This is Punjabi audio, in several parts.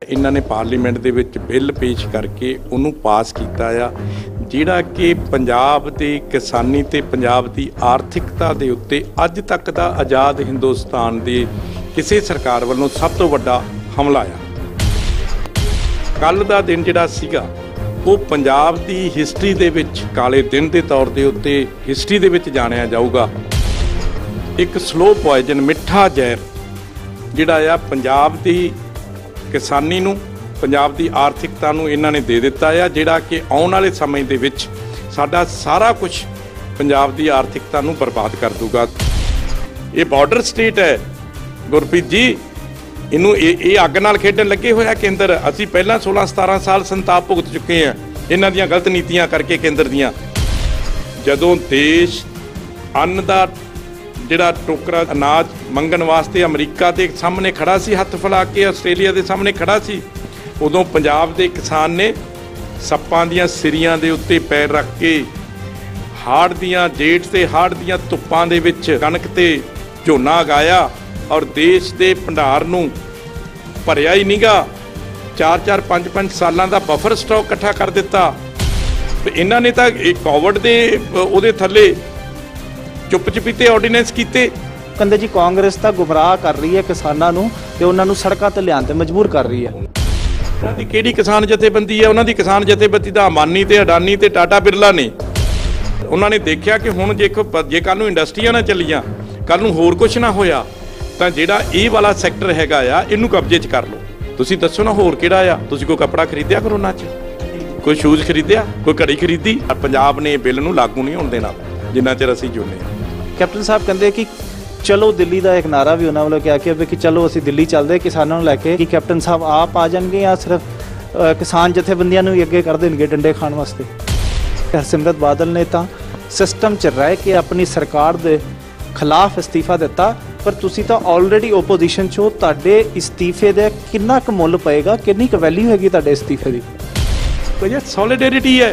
इन्हां ने पार्लीमेंट दे विच बिल पेश करके उन्होंने पास किया आ, जिहड़ा कि पंजाब दे किसानी ते पंजाब दी आर्थिकता दे उत्ते अज तक दा आज़ाद हिंदुस्तान दे किसी सरकार वालों सब तो वड्डा हमला आ। कल दा दिन जिहड़ा सीगा वो पंजाब दी हिस्टरी दे विच काले दिन के तौर के उत्ते हिस्टरी दे विच जानिया जाऊगा। एक स्लो पॉइजन मिठा जहर जिहड़ा आ पंजाब दी किसानी नूं पंजाब दी आर्थिकता नूं इन्हां ने दे दिता है, जिहड़ा कि आउण वाले समय दे विच साडा सारा कुछ पंजाब दी आर्थिकता नूं बर्बाद कर दूगा। ये बॉर्डर स्टेट है गुरप्रीत जी, इनू ये अग नाल खेडण लगे होया केंद्र। असीं पहलां 16-17 साल संताप भुगत चुके हैं इन्हां दीयां गलत नीतियां करके केंद्र दीयां। जदों देश अन्न दा जिहड़ा टोकरा अनाज मंगण वास्ते अमरीका के सामने खड़ा सी, हथ फैला के आस्ट्रेलिया के सामने खड़ा सी, उदों पंजाब के किसान ने सप्पां दीयां सिरियां दे उत्ते पैर रख के हाड़ दीयां जेठ ते हाड़ दीयां धुप्पां दे विच कणक ते झोना उगाया और देश के भंडार नूं भरिया ही नीगा। 4-4 5-5 सालां दा बफर स्टॉक इकट्ठा कर दिता। इन्हां ने तां कोविड दे उहदे थल्ले चुप चपीते ऑर्डीनेंस कीते। कहते जी कांग्रेस तो गुमराह कर रही है किसानों नूं ते उन्हां नूं सड़कां ते लिआउण ते मजबूर कर रही है। उन्हां दी किहड़ी किसान जथेबंदी है? उन्हां दी किसान जथेबंदी दा अंबानी ते अडानी ते टाटा बिरला ने। उन्हां ने देखिया कि हुण जे कल नूं इंडस्ट्रीआं ना चलियां, कल नूं होर कुछ ना होया तां जिहड़ा इह वाला सैक्टर हैगा आ इहनूं कब्जे च कर लो। तुसीं दस्सो ना होर किहड़ा आ? तुसीं कोई कपड़ा खरीदिया कोरोना च, कोई शूज़ खरीदिया, कोई घड़ी खरीदी? पंजाब ने बिल नूं लागू नहीं होण देना जिन्ना चिर असीं जिउंदे हां। कैप्टन साहब कहते कि चलो दिल्ली का एक नारा भी उन्होंने वालों क्या कि चलो असी दिल्ली चलते किसानों को लैके, कि कैप्टन साहब आप आ जाएंगे या सिर्फ किसान जथेबंदियां भी अगे कर देंगे डंडे खाण वास्ते? हरसिमरत बादल ने तो सिस्टम च रह के अपनी सरकार के खिलाफ इस्तीफा दिता, पर तुसी तो ऑलरेडी ओपोजिशन चो, तुहाडे इस्तीफे दे कितना क मुल पएगा, कितनी क वैल्यू हैगी तुहाडे इस्तीफे की? तो ये सॉलिडेरिटी है।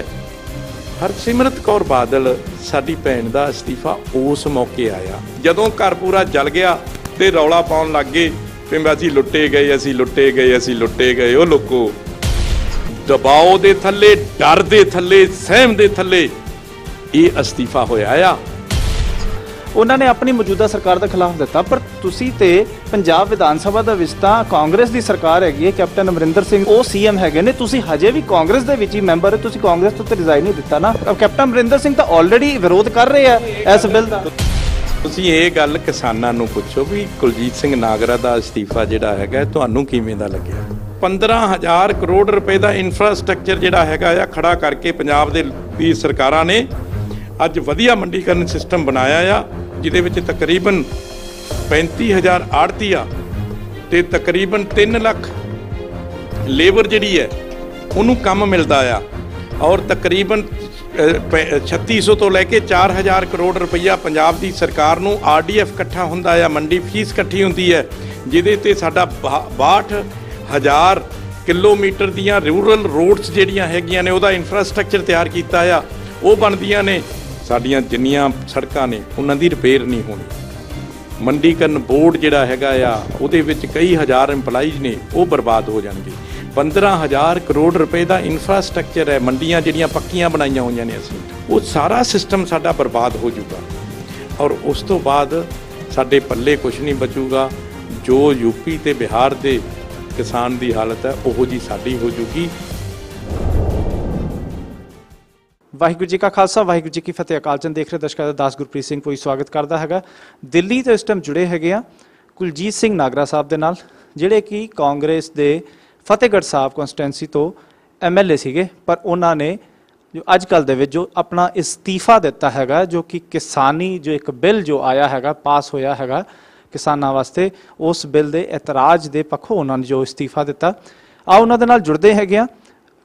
हरसिमरत कौर बादल साडी भैन दा इस्तीफा उस मौके आया जदों घर पूरा जल गया ते रौला पाउण लग गए कि असीं लुट्टे गए, असीं लुट्टे गए, असीं लुट्टे गए। ओ लोगो, दबाव दे थल्ले, डर दे थल्ले, सहम दे थल्ले ये इस्तीफा होया आ। उन्होंने अपनी मौजूदा सरकार के खिलाफ दिता, पर तुसी ते पंजाब विधान सभा दा विच तां कांग्रेस की सरकार हैगी है, कैप्टन अमरिंदर सिंह वो सीएम हैगे ने, तुसी हजे भी कांग्रेस दे विच ही मैंबर है, तुसी कांग्रेस तो रिजाइन नहीं दिता ना। अब कैप्टन अमरिंदर सिंह तो ऑलरेडी विरोध कर रहे हैं इस बिल का। तुसी ये गल किसानां नूं पुछो भी कुलजीत सिंह नागरा दा इस्तीफा जिहड़ा हैगा तुहानूं किवें दा लगਿਆ? 15,000 करोड़ रुपए का इंफ्रास्ट्रक्चर जिहड़ा हैगा आ खड़ा करके पंजाब दी सरकारां ने अज वधिया मंडीकरण सिस्टम बनाया आ, जिहदे विच तकरीबन 35,000 आड़ती आ ते तकरीबन 3 लाख लेबर जिहड़ी है उन्होंने काम मिलता आ, और तकरीबन 3600 तो लैके 4,000 करोड़ रुपया पंजाब दी सरकार नूं RDF इकट्ठा हुंदा आ, मंडी फीस इकट्ठी हुंदी है, जिहदे ते साडा 62,000 किलोमीटर दियां रूरल रोड्स जिहड़ियां हैगियां ने उहदा इंफ्रास्ट्रक्चर तैयार कीता आ, वो बनदियां ने। साडियां जिन्नियां सड़कां ने उन्हां दी रिपेयर नहीं होनी। मंडीकरण बोर्ड जिहड़ा हैगा आ उहदे विच कई हज़ार इंपलाईज ने वो बर्बाद हो जाणगे। 15,000 करोड़ रुपए का इंफ्रास्ट्रक्चर है, मंडियां जिहड़ियां पक्कियां बनाईयां होईयां ने असीं, वो सारा सिस्टम साडा बर्बाद हो जाऊगा और उस तो बाद साडे पल्ले कुछ नहीं बचूगा। जो यूपी ते बिहार दे किसान दी हालत है उहो जी साडी हो जूगी। वाहिगुरू जी का खालसा, वाहिगुरू जी की फतेह। अकाल चंद देख रहे दर्शकों का दास गुरप्रीत सिंह कोई स्वागत करता है। दिल्ली तो इस टाइम जुड़े है कुलजीत सिंह नागरा साहब के नाल, जिहड़े कि कांग्रेस के फतेहगढ़ साहब कॉन्स्टिट्यूंसी तो MLA सीगे, पर उन्होंने जो अजकल दे विच जो अपना इस्तीफा दिता है, जो कि किसानी जो एक बिल जो आया है पास होया है किसानों वास्ते, उस बिल के एतराज के पक्षों उन्होंने जो इस्तीफा दिता। आओ उन्होंने नाल जुड़ते हैं।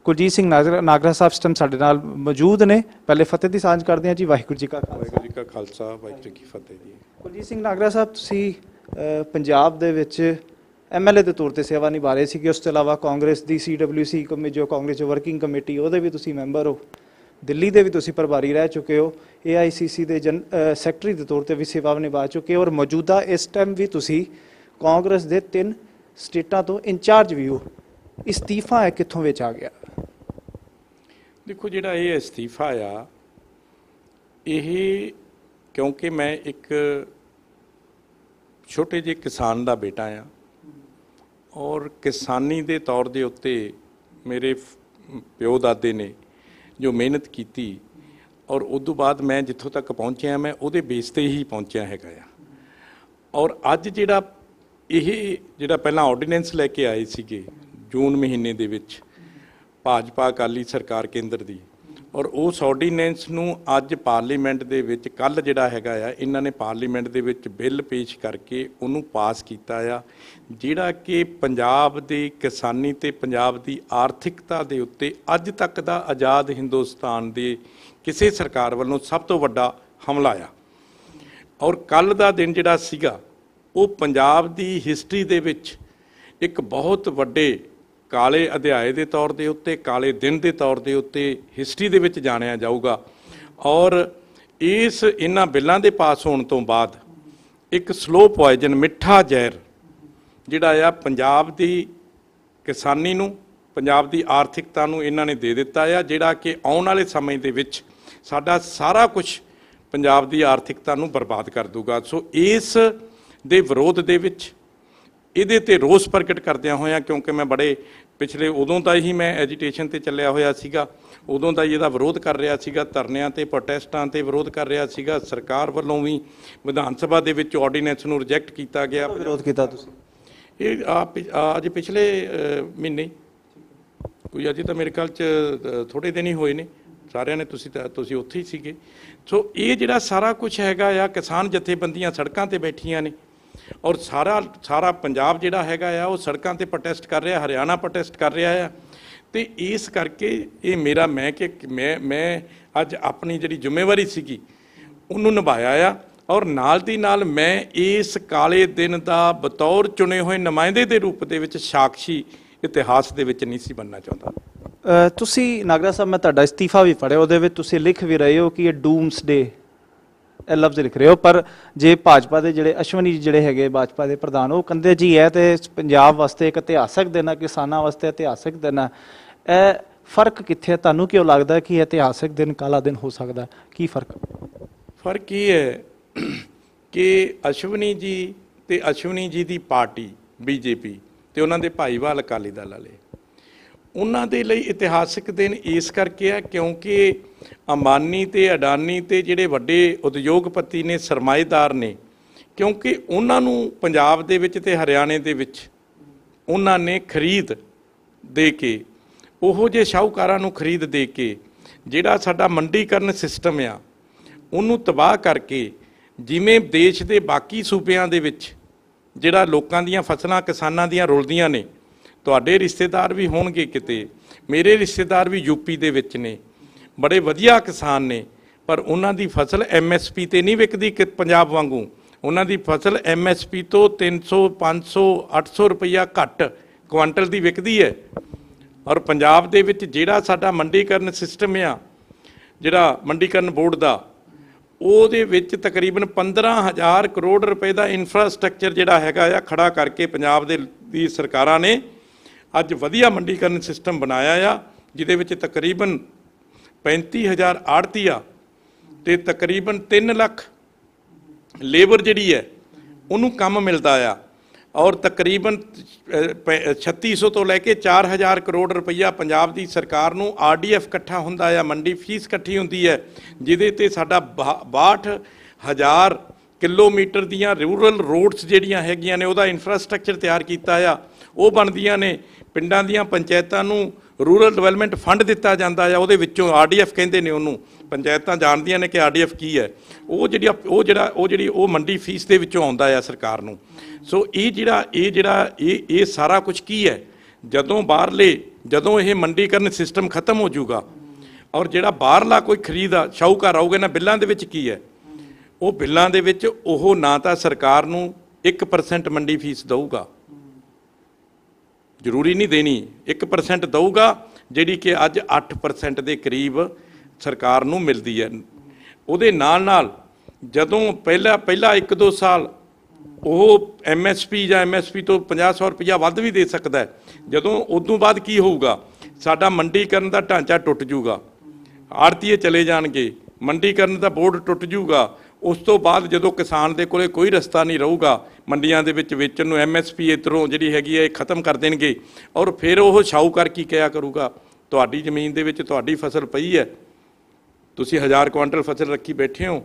कुलजीत सिंह नागरा साहब इस टाइम साडे नाल मौजूद ने। पहले फतेह की सांझ करते हैं जी। वाहिगुरू जी का खालसा, वाहिगुरू जी की फतेह जी। कुलजीत सिंह नागरा साहब, तुसी पंजाब दे विच MLA के तौर पर सेवा निभा रहे थे, उस तो इलावा कांग्रेस की CWC जो कांग्रेस जो वर्किंग कमेटी वो भी तुसी मैंबर हो, दिल्ली के भी तुसी प्रभारी रह चुके हो, AICC के सैकटरी के तौर पर भी सेवा निभा चुके हो, और मौजूदा इस टाइम भी तुसी कांग्रेस के 3 स्टेटां तो इंचार्ज भी हो। ਇਸਤੀਫਾ ਹੈ ਕਿੱਥੋਂ ਵਿੱਚ ਆ ਗਿਆ? ਦੇਖੋ, ਜਿਹੜਾ ਇਹ ਅਸਤੀਫਾ ਆ, ਇਹ ਕਿਉਂਕਿ ਮੈਂ ਇੱਕ ਛੋਟੇ ਜਿਹੇ ਕਿਸਾਨ ਦਾ ਬੇਟਾ ਆ ਔਰ ਕਿਸਾਨੀ ਦੇ ਤੌਰ ਦੇ ਉੱਤੇ ਮੇਰੇ ਪਿਓ ਦਾਦੇ ਨੇ ਜੋ ਮਿਹਨਤ ਕੀਤੀ ਔਰ ਉਦੋਂ ਬਾਅਦ ਮੈਂ ਜਿੱਥੋਂ ਤੱਕ ਪਹੁੰਚਿਆ ਮੈਂ ਉਹਦੇ ਬੇਸ 'ਤੇ ਹੀ ਪਹੁੰਚਿਆ ਹੈਗਾ ਆ। ਔਰ ਅੱਜ ਜਿਹੜਾ ਪਹਿਲਾਂ ਆਰਡੀਨੈਂਸ ਲੈ ਕੇ ਆਏ ਸੀਗੇ ਜੂਨ ਮਹੀਨੇ ਦੇ ਵਿੱਚ ਭਾਜਪਾ ਅਕਾਲੀ ਸਰਕਾਰ ਕੇਂਦਰ ਦੀ, ਔਰ ਉਸ ਆਰਡੀਨੈਂਸ ਨੂੰ ਅੱਜ ਪਾਰਲੀਮੈਂਟ ਦੇ ਵਿੱਚ ਕੱਲ੍ਹ ਜਿਹੜਾ ਹੈਗਾ ਆ ਇਹਨਾਂ ਨੇ ਪਾਰਲੀਮੈਂਟ ਦੇ ਵਿੱਚ ਬਿੱਲ ਪੇਸ਼ ਕਰਕੇ ਉਹਨੂੰ ਪਾਸ ਕੀਤਾ ਆ, ਜਿਹੜਾ ਕਿ ਪੰਜਾਬ ਦੀ ਕਿਸਾਨੀ ਤੇ ਪੰਜਾਬ ਦੀ ਆਰਥਿਕਤਾ ਦੇ ਉੱਤੇ ਅੱਜ ਤੱਕ ਦਾ ਆਜ਼ਾਦ ਹਿੰਦੁਸਤਾਨ ਦੇ ਕਿਸੇ ਸਰਕਾਰ ਵੱਲੋਂ ਸਭ ਤੋਂ ਵੱਡਾ ਹਮਲਾ ਆ। ਔਰ ਕੱਲ੍ਹ ਦਾ ਦਿਨ ਜਿਹੜਾ ਸੀਗਾ ਉਹ ਪੰਜਾਬ ਦੀ ਹਿਸਟਰੀ ਦੇ ਵਿੱਚ ਇੱਕ ਬਹੁਤ ਵੱਡੇ ਕਾਲੇ ਅਧਿਆਏ ਦੇ ਤੌਰ ਦੇ ਉੱਤੇ, ਕਾਲੇ ਦਿਨ ਦੇ ਤੌਰ ਦੇ ਉੱਤੇ ਹਿਸਟਰੀ ਦੇ ਵਿੱਚ ਜਾਣਿਆ ਜਾਊਗਾ। ਔਰ ਇਹਨਾਂ ਬਿੱਲਾਂ ਦੇ ਪਾਸ ਹੋਣ ਤੋਂ ਬਾਅਦ ਇੱਕ ਸਲੋ ਪੋਇਜ਼ਨ, ਮਿੱਠਾ ਜ਼ਹਿਰ ਜਿਹੜਾ ਆ ਪੰਜਾਬ ਦੀ ਕਿਸਾਨੀ ਨੂੰ, ਪੰਜਾਬ ਦੀ ਆਰਥਿਕਤਾ ਨੂੰ ਇਹਨਾਂ ਨੇ ਦੇ ਦਿੱਤਾ ਆ, ਜਿਹੜਾ ਕਿ ਆਉਣ ਵਾਲੇ ਸਮੇਂ ਦੇ ਵਿੱਚ ਸਾਡਾ ਸਾਰਾ ਕੁਝ ਪੰਜਾਬ ਦੀ ਆਰਥਿਕਤਾ ਨੂੰ ਬਰਬਾਦ ਕਰ ਦੂਗਾ। ਸੋ ਇਸ ਦੇ ਵਿਰੋਧ ਦੇ ਵਿੱਚ ਇਹਦੇ 'ਤੇ ਰੋਸ ਪ੍ਰਗਟ ਕਰਦਿਆਂ ਹੋਇਆਂ, ਕਿਉਂਕਿ ਮੈਂ ਬੜੇ ਪਿਛਲੇ ਉਦੋਂ ਦਾ ਹੀ ਮੈਂ ਐਜੀਟੇਸ਼ਨ 'ਤੇ ਚੱਲਿਆ ਹੋਇਆ ਸੀਗਾ, ਉਦੋਂ ਦਾ ਹੀ ਇਹਦਾ ਵਿਰੋਧ ਕਰ ਰਿਹਾ ਸੀਗਾ, ਧਰਨਿਆਂ 'ਤੇ ਪ੍ਰੋਟੈਸਟਾਂ 'ਤੇ ਵਿਰੋਧ ਕਰ ਰਿਹਾ ਸੀਗਾ। ਸਰਕਾਰ ਵੱਲੋਂ ਵੀ ਵਿਧਾਨ ਸਭਾ ਦੇ ਵਿੱਚ ਆਰਡੀਨੈਂਸ ਨੂੰ ਰਿਜੈਕਟ ਕੀਤਾ ਗਿਆ। ਵਿਰੋਧ ਕੀਤਾ ਤੁਸੀਂ? ਇਹ ਅੱਜ ਪਿਛਲੇ ਮਹੀਨੇ ਕੋਈ, ਅਜੇ ਤਾਂ ਮੇਰੇ ਖਿਆਲ 'ਚ ਥੋੜ੍ਹੇ ਦਿਨ ਹੀ ਹੋਏ ਨੇ, ਸਾਰਿਆਂ ਨੇ ਤੁਸੀਂ ਉੱਥੇ ਹੀ ਸੀਗੇ। ਸੋ ਇਹ ਜਿਹੜਾ ਸਾਰਾ ਕੁਝ ਹੈਗਾ ਆ, ਕਿਸਾਨ ਜਥੇਬੰਦੀਆਂ ਸੜਕਾਂ 'ਤੇ ਬੈਠੀਆਂ ਨੇ ਔਰ ਸਾਰਾ ਪੰਜਾਬ ਜਿਹੜਾ ਹੈਗਾ ਆ ਉਹ ਸੜਕਾਂ 'ਤੇ ਪ੍ਰੋਟੈਸਟ ਕਰ ਰਿਹਾ, ਹਰਿਆਣਾ ਪ੍ਰੋਟੈਸਟ ਕਰ ਰਿਹਾ ਆ। ਅਤੇ ਇਸ ਕਰਕੇ ਇਹ ਮੇਰਾ ਮੈਂ ਅੱਜ ਆਪਣੀ ਜਿਹੜੀ ਜ਼ਿੰਮੇਵਾਰੀ ਸੀਗੀ ਉਹਨੂੰ ਨਿਭਾਇਆ ਆ। ਔਰ ਨਾਲ ਦੀ ਨਾਲ ਮੈਂ ਇਸ ਕਾਲੇ ਦਿਨ ਦਾ ਬਤੌਰ ਚੁਣੇ ਹੋਏ ਨੁਮਾਇੰਦੇ ਦੇ ਰੂਪ ਦੇ ਵਿੱਚ ਸਾਕਸ਼ੀ ਇਤਿਹਾਸ ਦੇ ਵਿੱਚ ਨਹੀਂ ਸੀ ਬਣਨਾ ਚਾਹੁੰਦਾ। ਤੁਸੀਂ ਨਾਗਰਾ ਸਾਹਿਬ, ਮੈਂ ਤੁਹਾਡਾ ਇਸਤੀਫਾ ਵੀ ਪੜ੍ਹਿਆ, ਉਹਦੇ ਵਿੱਚ ਤੁਸੀਂ ਲਿਖ ਵੀ ਰਹੇ ਹੋ ਕਿ ਇਹ ਡੂਮਸਡੇ, ਇਹ ਲਫ਼ਜ਼ ਲਿਖ ਰਹੇ ਹੋ, ਪਰ ਜੇ ਭਾਜਪਾ ਦੇ ਜਿਹੜੇ ਅਸ਼ਵਨੀ ਜਿਹੜੇ ਹੈਗੇ ਭਾਜਪਾ ਦੇ ਪ੍ਰਧਾਨ, ਉਹ ਕਹਿੰਦੇ ਜੀ ਹੈ ਤੇ ਪੰਜਾਬ ਵਾਸਤੇ ਇੱਕ ਇਤਿਹਾਸਕ ਦਿਨ ਹੈ, ਕਿਸਾਨਾਂ ਵਾਸਤੇ ਇਤਿਹਾਸਕ ਦਿਨ ਹੈ। ਇਹ ਫਰਕ ਕਿੱਥੇ ਹੈ? ਤੁਹਾਨੂੰ ਕਿਉਂ ਲੱਗਦਾ ਕਿ ਇਤਿਹਾਸਕ ਦਿਨ ਕਾਲਾ ਦਿਨ ਹੋ ਸਕਦਾ? ਕੀ ਫਰਕ ਇਹ ਹੈ ਕਿ ਅਸ਼ਵਨੀ ਜੀ ਤੇ ਅਸ਼ਵਨੀ ਜੀ ਦੀ ਪਾਰਟੀ ਬੀਜੇਪੀ ਤੇ ਉਹਨਾਂ ਦੇ ਭਾਈਵਾਲ ਅਕਾਲੀ ਦਲ ਵਾਲੇ, ਉਹਨਾਂ ਦੇ ਲਈ ਇਤਿਹਾਸਕ ਦਿਨ ਇਸ ਕਰਕੇ ਆ ਕਿਉਂਕਿ ਅੰਬਾਨੀ ਤੇ ਅਡਾਨੀ ਤੇ ਜਿਹੜੇ ਵੱਡੇ ਉਦਯੋਗਪਤੀ ਨੇ, ਸਰਮਾਏਦਾਰ ਨੇ, ਕਿਉਂਕਿ ਉਹਨਾਂ ਨੂੰ ਪੰਜਾਬ ਦੇ ਵਿੱਚ ਤੇ ਹਰਿਆਣੇ ਦੇ ਵਿੱਚ ਉਹਨਾਂ ਨੇ ਖਰੀਦ ਦੇ ਕੇ, ਉਹੋ ਜਿਹੇ ਸ਼ਾਹੂਕਾਰਾਂ ਨੂੰ ਖਰੀਦ ਦੇ ਕੇ ਜਿਹੜਾ ਸਾਡਾ ਮੰਡੀਕਰਨ ਸਿਸਟਮ ਆ ਉਹਨੂੰ ਤਬਾਹ ਕਰਕੇ, ਜਿਵੇਂ ਦੇਸ਼ ਦੇ ਬਾਕੀ ਸੂਬਿਆਂ ਦੇ ਵਿੱਚ ਜਿਹੜਾ ਲੋਕਾਂ ਦੀਆਂ ਫਸਲਾਂ ਕਿਸਾਨਾਂ ਦੀਆਂ ਰੁਲਦੀਆਂ ਨੇ, ਤੁਹਾਡੇ ਰਿਸ਼ਤੇਦਾਰ ਵੀ ਹੋਣਗੇ ਕਿਤੇ, ਮੇਰੇ ਰਿਸ਼ਤੇਦਾਰ ਵੀ ਯੂਪੀ ਦੇ ਵਿੱਚ ਨੇ, ਬੜੇ ਵਧੀਆ ਕਿਸਾਨ ਨੇ, ਪਰ ਉਹਨਾਂ ਦੀ ਫਸਲ MSP 'ਤੇ ਨਹੀਂ ਵਿਕਦੀ ਕਿ ਪੰਜਾਬ ਵਾਂਗੂ। ਉਹਨਾਂ ਦੀ ਫਸਲ MSP ਤੋਂ 300, 500, 800 ਰੁਪਈਆ ਘੱਟ ਕੁਆਂਟਲ ਦੀ ਵਿਕਦੀ ਹੈ। ਔਰ ਪੰਜਾਬ ਦੇ ਵਿੱਚ ਜਿਹੜਾ ਸਾਡਾ ਮੰਡੀਕਰਨ ਸਿਸਟਮ ਆ, ਜਿਹੜਾ ਮੰਡੀਕਰਨ ਬੋਰਡ ਦਾ, ਉਹਦੇ ਵਿੱਚ ਤਕਰੀਬਨ 15,000 ਕਰੋੜ ਰੁਪਏ ਦਾ ਇਨਫਰਾਸਟਰਕਚਰ ਜਿਹੜਾ ਹੈਗਾ ਆ ਖੜਾ ਕਰਕੇ ਪੰਜਾਬ ਦੀ ਸਰਕਾਰਾਂ ਨੇ ਅੱਜ ਵਧੀਆ ਮੰਡੀਕਰਨ ਸਿਸਟਮ ਬਣਾਇਆ ਆ, ਜਿਹਦੇ ਵਿੱਚ ਤਕਰੀਬਨ 35,000 ਆੜ੍ਹਤੀਆ ਅਤੇ ਤਕਰੀਬਨ 3 ਲੱਖ ਲੇਬਰ ਜਿਹੜੀ ਹੈ ਉਹਨੂੰ ਕੰਮ ਮਿਲਦਾ ਆ। ਔਰ ਤਕਰੀਬਨ 3600 ਤੋਂ ਲੈ ਕੇ 4,000 ਕਰੋੜ ਰੁਪਈਆ ਪੰਜਾਬ ਦੀ ਸਰਕਾਰ ਨੂੰ RDF ਇਕੱਠਾ ਹੁੰਦਾ ਆ, ਮੰਡੀ ਫੀਸ ਇਕੱਠੀ ਹੁੰਦੀ ਹੈ, ਜਿਹਦੇ 'ਤੇ ਸਾਡਾ 62,000 ਕਿਲੋਮੀਟਰ ਦੀਆਂ ਰੂਰਲ ਰੋਡਸ ਜਿਹੜੀਆਂ ਹੈਗੀਆਂ ਨੇ ਉਹਦਾ ਇਨਫਰਾਸਟਰਕਚਰ ਤਿਆਰ ਕੀਤਾ ਆ, ਉਹ ਬਣਦੀਆਂ ਨੇ। ਪਿੰਡਾਂ ਦੀਆਂ ਪੰਚਾਇਤਾਂ ਨੂੰ ਰੂਰਲ ਡਿਵੈਲਪਮੈਂਟ ਫੰਡ ਦਿੱਤਾ ਜਾਂਦਾ ਆ, ਉਹਦੇ ਵਿੱਚੋਂ RDF ਕਹਿੰਦੇ ਨੇ ਉਹਨੂੰ, ਪੰਚਾਇਤਾਂ ਜਾਣਦੀਆਂ ਨੇ ਕਿ RDF ਕੀ ਹੈ। ਉਹ ਮੰਡੀ ਫੀਸ ਦੇ ਵਿੱਚੋਂ ਆਉਂਦਾ ਆ ਸਰਕਾਰ ਨੂੰ। ਸੋ ਇਹ ਸਾਰਾ ਕੁਝ ਕੀ ਹੈ, ਜਦੋਂ ਇਹ ਮੰਡੀਕਰਨ ਸਿਸਟਮ ਖਤਮ ਹੋ ਜਾਊਗਾ ਔਰ ਜਿਹੜਾ ਬਾਹਰਲਾ ਕੋਈ ਖਰੀਦ ਆ ਸ਼ਾਹੂਕਾਰ ਆਊਗਾ, ਨਾ ਬਿੱਲਾਂ ਦੇ ਵਿੱਚ ਕੀ ਹੈ, ਉਹ ਬਿੱਲਾਂ ਦੇ ਵਿੱਚ ਉਹ ਨਾ ਤਾਂ ਸਰਕਾਰ ਨੂੰ 1% ਮੰਡੀ ਫੀਸ ਦਊਗਾ, ਜ਼ਰੂਰੀ ਨਹੀਂ ਦੇਣੀ, 1% ਦਊਗਾ, ਜਿਹੜੀ ਕਿ ਅੱਜ 8% ਦੇ ਕਰੀਬ ਸਰਕਾਰ ਨੂੰ ਮਿਲਦੀ ਹੈ। ਉਹਦੇ ਨਾਲ ਜਦੋਂ ਪਹਿਲਾ 1-2 ਸਾਲ ਉਹ MSP ਜਾਂ MSP ਤੋਂ 50-100 ਰੁਪਈਆ ਵੱਧ ਵੀ ਦੇ ਸਕਦਾ ਹੈ। ਜਦੋਂ ਉਦੋਂ ਬਾਅਦ ਕੀ ਹੋਊਗਾ, ਸਾਡਾ ਮੰਡੀਕਰਨ ਦਾ ਢਾਂਚਾ ਟੁੱਟ ਜੂਗਾ, ਆੜਤੀਏ ਚਲੇ ਜਾਣਗੇ, ਮੰਡੀਕਰਨ ਦਾ ਬੋਰਡ ਟੁੱਟ ਜੂਗਾ। ਉਸ ਤੋਂ ਬਾਅਦ ਜਦੋਂ ਕਿਸਾਨ ਦੇ ਕੋਲੇ ਕੋਈ ਰਸਤਾ ਨਹੀਂ ਰਹੂਗਾ ਮੰਡੀਆਂ ਦੇ ਵਿੱਚ ਵੇਚਣ ਨੂੰ, MSP ਇੱਧਰੋਂ ਜਿਹੜੀ ਹੈਗੀ ਹੈ ਇਹ ਖਤਮ ਕਰ ਦੇਣਗੇ। ਔਰ ਫਿਰ ਉਹ ਸ਼ਾਹੂਕਾਰ ਕੀ ਕਿਹਾ ਕਰੂਗਾ, ਤੁਹਾਡੀ ਜ਼ਮੀਨ ਦੇ ਵਿੱਚ ਤੁਹਾਡੀ ਫਸਲ ਪਈ ਹੈ, ਤੁਸੀਂ 1000 ਕੁਆਂਟਲ ਫਸਲ ਰੱਖੀ ਬੈਠੇ ਹੋ,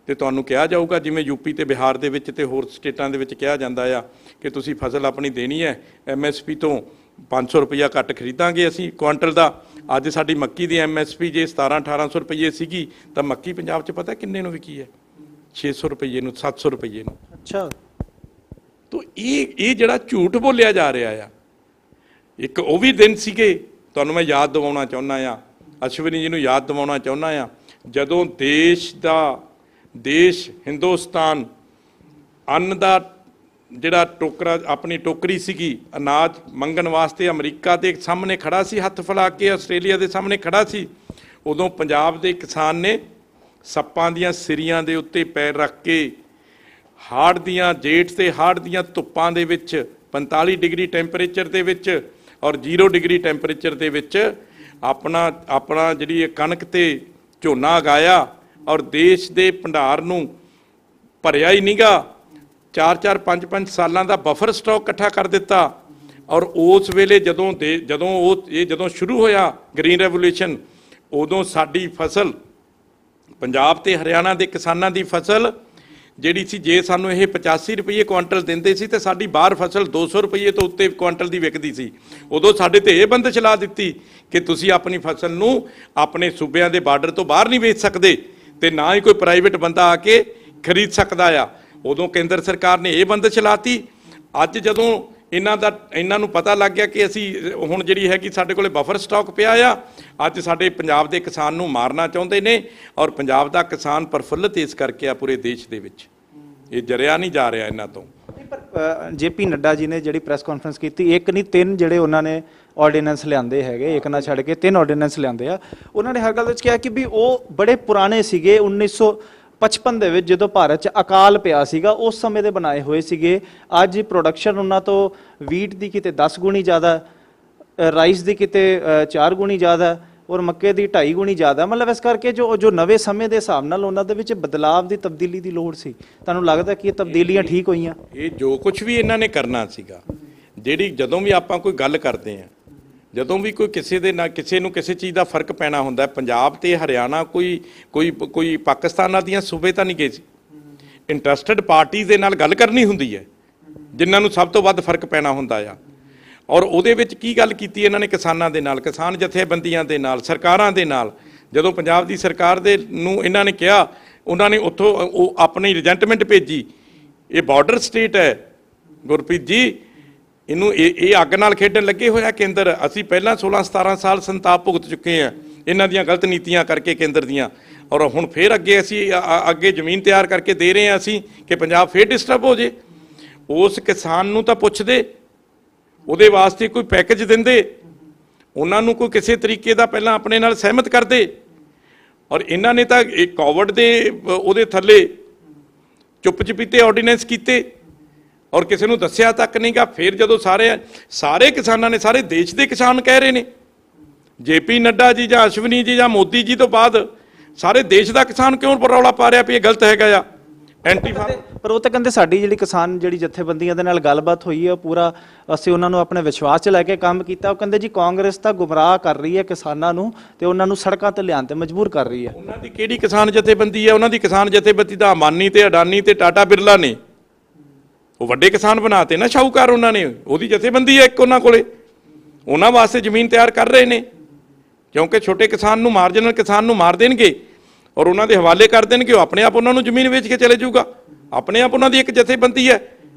ਤੇ ਤੁਹਾਨੂੰ ਕਿਹਾ ਜਾਊਗਾ ਜਿਵੇਂ ਯੂਪੀ ਤੇ ਬਿਹਾਰ ਦੇ ਵਿੱਚ ਤੇ ਹੋਰ ਸਟੇਟਾਂ ਦੇ ਵਿੱਚ ਕਿਹਾ ਜਾਂਦਾ ਆ ਕਿ ਤੁਸੀਂ ਫਸਲ ਆਪਣੀ ਦੇਣੀ ਹੈ, MSP ਤੋਂ 500 ਰੁਪਈਆ ਘੱਟ ਖਰੀਦਾਂਗੇ ਅਸੀਂ ਕੁਆਂਟਲ ਦਾ। ਅੱਜ ਸਾਡੀ ਮੱਕੀ ਦੀ MSP ਜੇ 1700-1800 ਰੁਪਈਏ ਸੀਗੀ ਤਾਂ ਮੱਕੀ ਪੰਜਾਬ 'ਚ ਪਤਾ ਕਿੰਨੇ ਨੂੰ ਵਿਕੀ ਹੈ, 600 ਰੁਪਈਏ ਨੂੰ, 700 ਰੁਪਈਏ ਨੂੰ। ਅੱਛਾ, ਤੋ ਇਹ ਜਿਹੜਾ ਝੂਠ ਬੋਲਿਆ ਜਾ ਰਿਹਾ ਆ। ਇੱਕ ਉਹ ਵੀ ਦਿਨ ਸੀਗੇ, ਤੁਹਾਨੂੰ ਮੈਂ ਯਾਦ ਦਿਵਾਉਣਾ ਚਾਹੁੰਦਾ ਆ, ਅਸ਼ਵਨੀ ਜੀ ਨੂੰ ਯਾਦ ਦਿਵਾਉਣਾ ਚਾਹੁੰਦਾ ਆ, ਜਦੋਂ ਦੇਸ਼ ਹਿੰਦੁਸਤਾਨ ਅੰਨ ਦਾ ਜਿਹੜਾ ਟੋਕਰਾ, ਆਪਣੀ ਟੋਕਰੀ ਸੀਗੀ ਅਨਾਜ ਮੰਗਣ ਵਾਸਤੇ ਅਮਰੀਕਾ ਦੇ ਸਾਹਮਣੇ ਖੜਾ ਸੀ, ਹੱਥ ਫੈਲਾ ਕੇ ਆਸਟ੍ਰੇਲੀਆ ਦੇ ਸਾਹਮਣੇ ਖੜਾ ਸੀ, ਉਦੋਂ ਪੰਜਾਬ ਦੇ ਕਿਸਾਨ ਨੇ ਸੱਪਾਂ ਦੀਆਂ ਸਿਰੀਆਂ ਦੇ ਉੱਤੇ ਪੈਰ ਰੱਖ ਕੇ ਹਾੜ ਦੀਆਂ, ਜੇਠ ਤੇ ਹਾੜ ਦੀਆਂ ਧੁੱਪਾਂ ਦੇ ਵਿੱਚ 45 ਡਿਗਰੀ ਟੈਂਪਰੇਚਰ ਦੇ ਵਿੱਚ ਔਰ 0 ਡਿਗਰੀ ਟੈਂਪਰੇਚਰ ਦੇ ਵਿੱਚ ਆਪਣਾ ਜਿਹੜੀ ਕਣਕ ਤੇ ਝੋਨਾ ਉਗਾਇਆ ਔਰ ਦੇਸ਼ ਦੇ ਭੰਡਾਰ ਨੂੰ ਭਰਿਆ ਹੀ ਨੀਗਾ, 4-4 5-5 ਸਾਲਾਂ ਦਾ ਬਫਰ ਸਟਾਕ ਇਕੱਠਾ ਕਰ ਦਿੱਤਾ। ਔਰ ਉਸ ਵੇਲੇ ਜਦੋਂ ਸ਼ੁਰੂ ਹੋਇਆ ਗ੍ਰੀਨ ਰੈਵੋਲੂਸ਼ਨ, ਉਦੋਂ ਸਾਡੀ ਫਸਲ, ਪੰਜਾਬ ਤੇ ਹਰਿਆਣਾ ਦੇ ਕਿਸਾਨਾਂ ਦੀ ਫਸਲ ਜਿਹੜੀ ਸੀ, ਜੇ ਸਾਨੂੰ ਇਹ 85 ਰੁਪਏ ਕੁਆਂਟਲ ਦਿੰਦੇ ਸੀ ਤੇ ਸਾਡੀ ਬਾਹਰ ਫਸਲ 200 ਰੁਪਏ ਤੋਂ ਉੱਤੇ ਕੁਆਂਟਲ ਦੀ ਵਿਕਦੀ ਸੀ। ਉਦੋਂ ਸਾਡੇ ਤੇ ਇਹ ਬੰਦਸ਼ ਲਾ ਦਿੱਤੀ ਕਿ ਤੁਸੀਂ ਆਪਣੀ ਫਸਲ ਨੂੰ ਆਪਣੇ ਸੂਬਿਆਂ ਦੇ ਬਾਰਡਰ ਤੋਂ ਬਾਹਰ ਨਹੀਂ ਵੇਚ ਸਕਦੇ ਤੇ ਨਾ ਹੀ ਕੋਈ ਪ੍ਰਾਈਵੇਟ ਬੰਦਾ ਆ ਕੇ ਖਰੀਦ ਸਕਦਾ ਆ। ਉਦੋਂ ਕੇਂਦਰ ਸਰਕਾਰ ਨੇ ਇਹ ਬੰਦਸ਼ ਲਾਤੀ। ਅੱਜ ਜਦੋਂ ਇਹਨਾਂ ਨੂੰ ਪਤਾ ਲੱਗ ਗਿਆ ਕਿ ਅਸੀਂ ਹੁਣ ਜਿਹੜੀ ਹੈਗੀ ਸਾਡੇ ਕੋਲੇ ਬਫਰ ਸਟਾਕ ਪਿਆ ਆ, ਅੱਜ ਸਾਡੇ ਪੰਜਾਬ ਦੇ ਕਿਸਾਨ ਨੂੰ ਮਾਰਨਾ ਚਾਹੁੰਦੇ ਨੇ ਔਰ ਪੰਜਾਬ ਦਾ ਕਿਸਾਨ ਪ੍ਰਫੁੱਲਤ ਇਸ ਕਰਕੇ ਆ ਪੂਰੇ ਦੇਸ਼ ਦੇ ਵਿੱਚ, ਇਹ ਜਰਿਆ ਨਹੀਂ ਜਾ ਰਿਹਾ ਇਹਨਾਂ ਤੋਂ। ਪਰ JP ਨੱਡਾ ਜੀ ਨੇ ਜਿਹੜੀ ਪ੍ਰੈਸ ਕਾਨਫਰੰਸ ਕੀਤੀ, ਇੱਕ ਨਹੀਂ 3 ਜਿਹੜੇ ਉਹਨਾਂ ਨੇ ਆਰਡੀਨੈਂਸ ਲਿਆਂਦੇ ਹੈਗੇ, ਇੱਕ ਨਾ ਛੱਡ ਕੇ 3 ਆਰਡੀਨੈਂਸ ਲਿਆਂਦੇ ਆ। ਉਹਨਾਂ ਨੇ ਹਰ ਗੱਲ ਵਿੱਚ ਕਿਹਾ ਕਿ ਵੀ ਉਹ ਬੜੇ ਪੁਰਾਣੇ ਸੀਗੇ, 1955 ਦੇ ਵਿੱਚ ਜਦੋਂ ਭਾਰਤ 'ਚ ਅਕਾਲ ਪਿਆ ਸੀਗਾ ਉਸ ਸਮੇਂ ਦੇ ਬਣਾਏ ਹੋਏ ਸੀਗੇ। ਅੱਜ ਪ੍ਰੋਡਕਸ਼ਨ ਉਹਨਾਂ ਤੋਂ ਵੀਟ ਦੀ ਕਿਤੇ 10 ਗੁਣੀ ਜ਼ਿਆਦਾ, ਰਾਈਸ ਦੀ ਕਿਤੇ 4 ਗੁਣੀ ਜ਼ਿਆਦਾ ਔਰ ਮੱਕੇ ਦੀ 2.5 ਗੁਣੀ ਜ਼ਿਆਦਾ। ਮਤਲਬ ਇਸ ਕਰਕੇ ਜੋ ਨਵੇਂ ਸਮੇਂ ਦੇ ਹਿਸਾਬ ਨਾਲ ਉਹਨਾਂ ਦੇ ਵਿੱਚ ਬਦਲਾਵ ਦੀ, ਤਬਦੀਲੀ ਦੀ ਲੋੜ ਸੀ। ਤੁਹਾਨੂੰ ਲੱਗਦਾ ਕਿ ਇਹ ਤਬਦੀਲੀਆਂ ਠੀਕ ਹੋਈਆਂ? ਇਹ ਜੋ ਕੁਝ ਵੀ ਇਹਨਾਂ ਨੇ ਕਰਨਾ ਸੀਗਾ, ਜਿਹੜੀ ਜਦੋਂ ਵੀ ਆਪਾਂ ਕੋਈ ਗੱਲ ਕਰਦੇ ਹਾਂ, ਜਦੋਂ ਵੀ ਕੋਈ ਕਿਸੇ ਨੂੰ ਕਿਸੇ ਚੀਜ਼ ਦਾ ਫਰਕ ਪੈਣਾ ਹੁੰਦਾ, ਪੰਜਾਬ ਤੇ ਹਰਿਆਣਾ ਕੋਈ ਪਾਕਿਸਤਾਨ ਦੀਆਂ ਸੂਬੇ ਤਾਂ ਨਹੀਂ ਗਏ ਸੀ। ਇੰਟਰਸਟਿਡ ਪਾਰਟੀਜ਼ ਦੇ ਨਾਲ ਗੱਲ ਕਰਨੀ ਹੁੰਦੀ ਹੈ ਜਿਨ੍ਹਾਂ ਨੂੰ ਸਭ ਤੋਂ ਵੱਧ ਫਰਕ ਪੈਣਾ ਹੁੰਦਾ ਆ। ਔਰ ਉਹਦੇ ਵਿੱਚ ਕੀ ਗੱਲ ਕੀਤੀ ਇਹਨਾਂ ਨੇ? ਕਿਸਾਨਾਂ ਦੇ ਨਾਲ, ਕਿਸਾਨ ਜਥੇਬੰਦੀਆਂ ਦੇ ਨਾਲ, ਸਰਕਾਰਾਂ ਦੇ ਨਾਲ। ਜਦੋਂ ਪੰਜਾਬ ਦੀ ਸਰਕਾਰ ਨੂੰ ਇਹਨਾਂ ਨੇ ਕਿਹਾ, ਉਹਨਾਂ ਨੇ ਉੱਥੋਂ ਉਹ ਆਪਣੀ ਰਿਜੈਂਟਮੈਂਟ ਭੇਜੀ, ਇਹ ਬਾਰਡਰ ਸਟੇਟ ਹੈ ਗੁਰਪ੍ਰੀਤ ਜੀ, ਇਹਨੂੰ ਇਹ ਅੱਗ ਨਾਲ ਖੇਡਣ ਲੱਗੇ ਹੋਇਆ ਕੇਂਦਰ। ਅਸੀਂ ਪਹਿਲਾਂ 16-17 ਸਾਲ ਸੰਤਾਪ ਭੁਗਤ ਚੁੱਕੇ ਹਾਂ ਇਹਨਾਂ ਦੀਆਂ ਗਲਤ ਨੀਤੀਆਂ ਕਰਕੇ ਕੇਂਦਰ ਦੀਆਂ, ਔਰ ਹੁਣ ਫਿਰ ਅੱਗੇ ਜ਼ਮੀਨ ਤਿਆਰ ਕਰਕੇ ਦੇ ਰਹੇ ਹਾਂ ਅਸੀਂ ਕਿ ਪੰਜਾਬ ਫਿਰ ਡਿਸਟਰਬ ਹੋ ਜੇ। ਉਸ ਕਿਸਾਨ ਨੂੰ ਤਾਂ ਪੁੱਛਦੇ, ਉਹਦੇ ਵਾਸਤੇ ਕੋਈ ਪੈਕੇਜ ਦਿੰਦੇ, ਉਹਨਾਂ ਨੂੰ ਕੋਈ ਕਿਸੇ ਤਰੀਕੇ ਦਾ ਪਹਿਲਾਂ ਆਪਣੇ ਨਾਲ ਸਹਿਮਤ ਕਰਦੇ। ਔਰ ਇਹਨਾਂ ਨੇ ਤਾਂ ਇਹ ਕੋਵਿਡ ਦੇ ਉਹਦੇ ਥੱਲੇ ਚੁੱਪ-ਚਪੀਤੇ ਆਰਡੀਨੈਂਸ ਕੀਤੇ ਔਰ ਕਿਸੇ ਨੂੰ ਦੱਸਿਆ ਤੱਕ ਨਹੀਂਗਾ। ਫਿਰ ਜਦੋਂ ਸਾਰੇ ਕਿਸਾਨਾਂ ਨੇ, ਸਾਰੇ ਦੇਸ਼ ਦੇ ਕਿਸਾਨ ਕਹਿ ਰਹੇ ਨੇ, JP ਨੱਡਾ ਜੀ ਜਾਂ ਅਸ਼ਵਨੀ ਜੀ ਜਾਂ ਮੋਦੀ ਜੀ ਤੋਂ ਬਾਅਦ ਸਾਰੇ ਦੇਸ਼ ਦਾ ਕਿਸਾਨ ਕਿਉਂ ਰੌਲਾ ਪਾ ਰਿਹਾ ਵੀ ਇਹ ਗਲਤ ਹੈਗਾ ਆ, ਐਂਟੀ ਫਾਰਮ। ਪਰ ਉਹ ਤਾਂ ਕਹਿੰਦੇ ਸਾਡੀ ਜਿਹੜੀ ਕਿਸਾਨ ਜਥੇਬੰਦੀਆਂ ਦੇ ਨਾਲ ਗੱਲਬਾਤ ਹੋਈ ਹੈ, ਪੂਰਾ ਅਸੀਂ ਉਹਨਾਂ ਨੂੰ ਆਪਣੇ ਵਿਸ਼ਵਾਸ 'ਚ ਲੈ ਕੇ ਕੰਮ ਕੀਤਾ। ਉਹ ਕਹਿੰਦੇ ਜੀ ਕਾਂਗਰਸ ਤਾਂ ਗੁੰਮਰਾਹ ਕਰ ਰਹੀ ਹੈ ਕਿਸਾਨਾਂ ਨੂੰ ਤੇ ਉਹਨਾਂ ਨੂੰ ਸੜਕਾਂ ਤੇ ਲਿਆਉਣ ਤੇ ਮਜਬੂਰ ਕਰ ਰਹੀ ਹੈ। ਉਹਨਾਂ ਦੀ ਕਿਹੜੀ ਕਿਸਾਨ ਜਥੇਬੰਦੀ ਹੈ? ਉਹਨਾਂ ਦੀ ਕਿਸਾਨ ਜਥੇਬੰਦੀ ਤਾਂ ਅੰਬਾਨੀ ਤੇ ਅਡਾਨੀ ਤੇ ਟਾਟਾ ਬਿਰਲਾ ਨੇ, ਉਹ ਵੱਡੇ ਕਿਸਾਨ ਬਣਾਤੇ ਨਾ ਸ਼ਾਹੂਕਾਰ ਉਹਨਾਂ ਨੇ। ਉਹਦੀ ਜਥੇਬੰਦੀ ਹੈ ਇੱਕ ਉਹਨਾਂ ਕੋਲੇ, ਉਹਨਾਂ ਵਾਸਤੇ ਜ਼ਮੀਨ ਤਿਆਰ ਕਰ ਰਹੇ ਨੇ, ਕਿਉਂਕਿ ਛੋਟੇ ਕਿਸਾਨ ਨੂੰ, ਮਾਰਜਨਲ ਕਿਸਾਨ ਨੂੰ ਮਾਰ ਦੇਣਗੇ ਔਰ ਉਹਨਾਂ ਦੇ ਹਵਾਲੇ ਕਰ ਦੇਣਗੇ, ਉਹ ਆਪਣੇ ਆਪ ਉਹਨਾਂ ਨੂੰ ਜ਼ਮੀਨ ਵੇਚ ਕੇ ਚਲੇ ਜਾਊਗਾ। ਆਪਣੇ ਆਪ ਉਹਨਾਂ ਦੀ ਇੱਕ ਜਥੇਬੰਦੀ ਹੈ,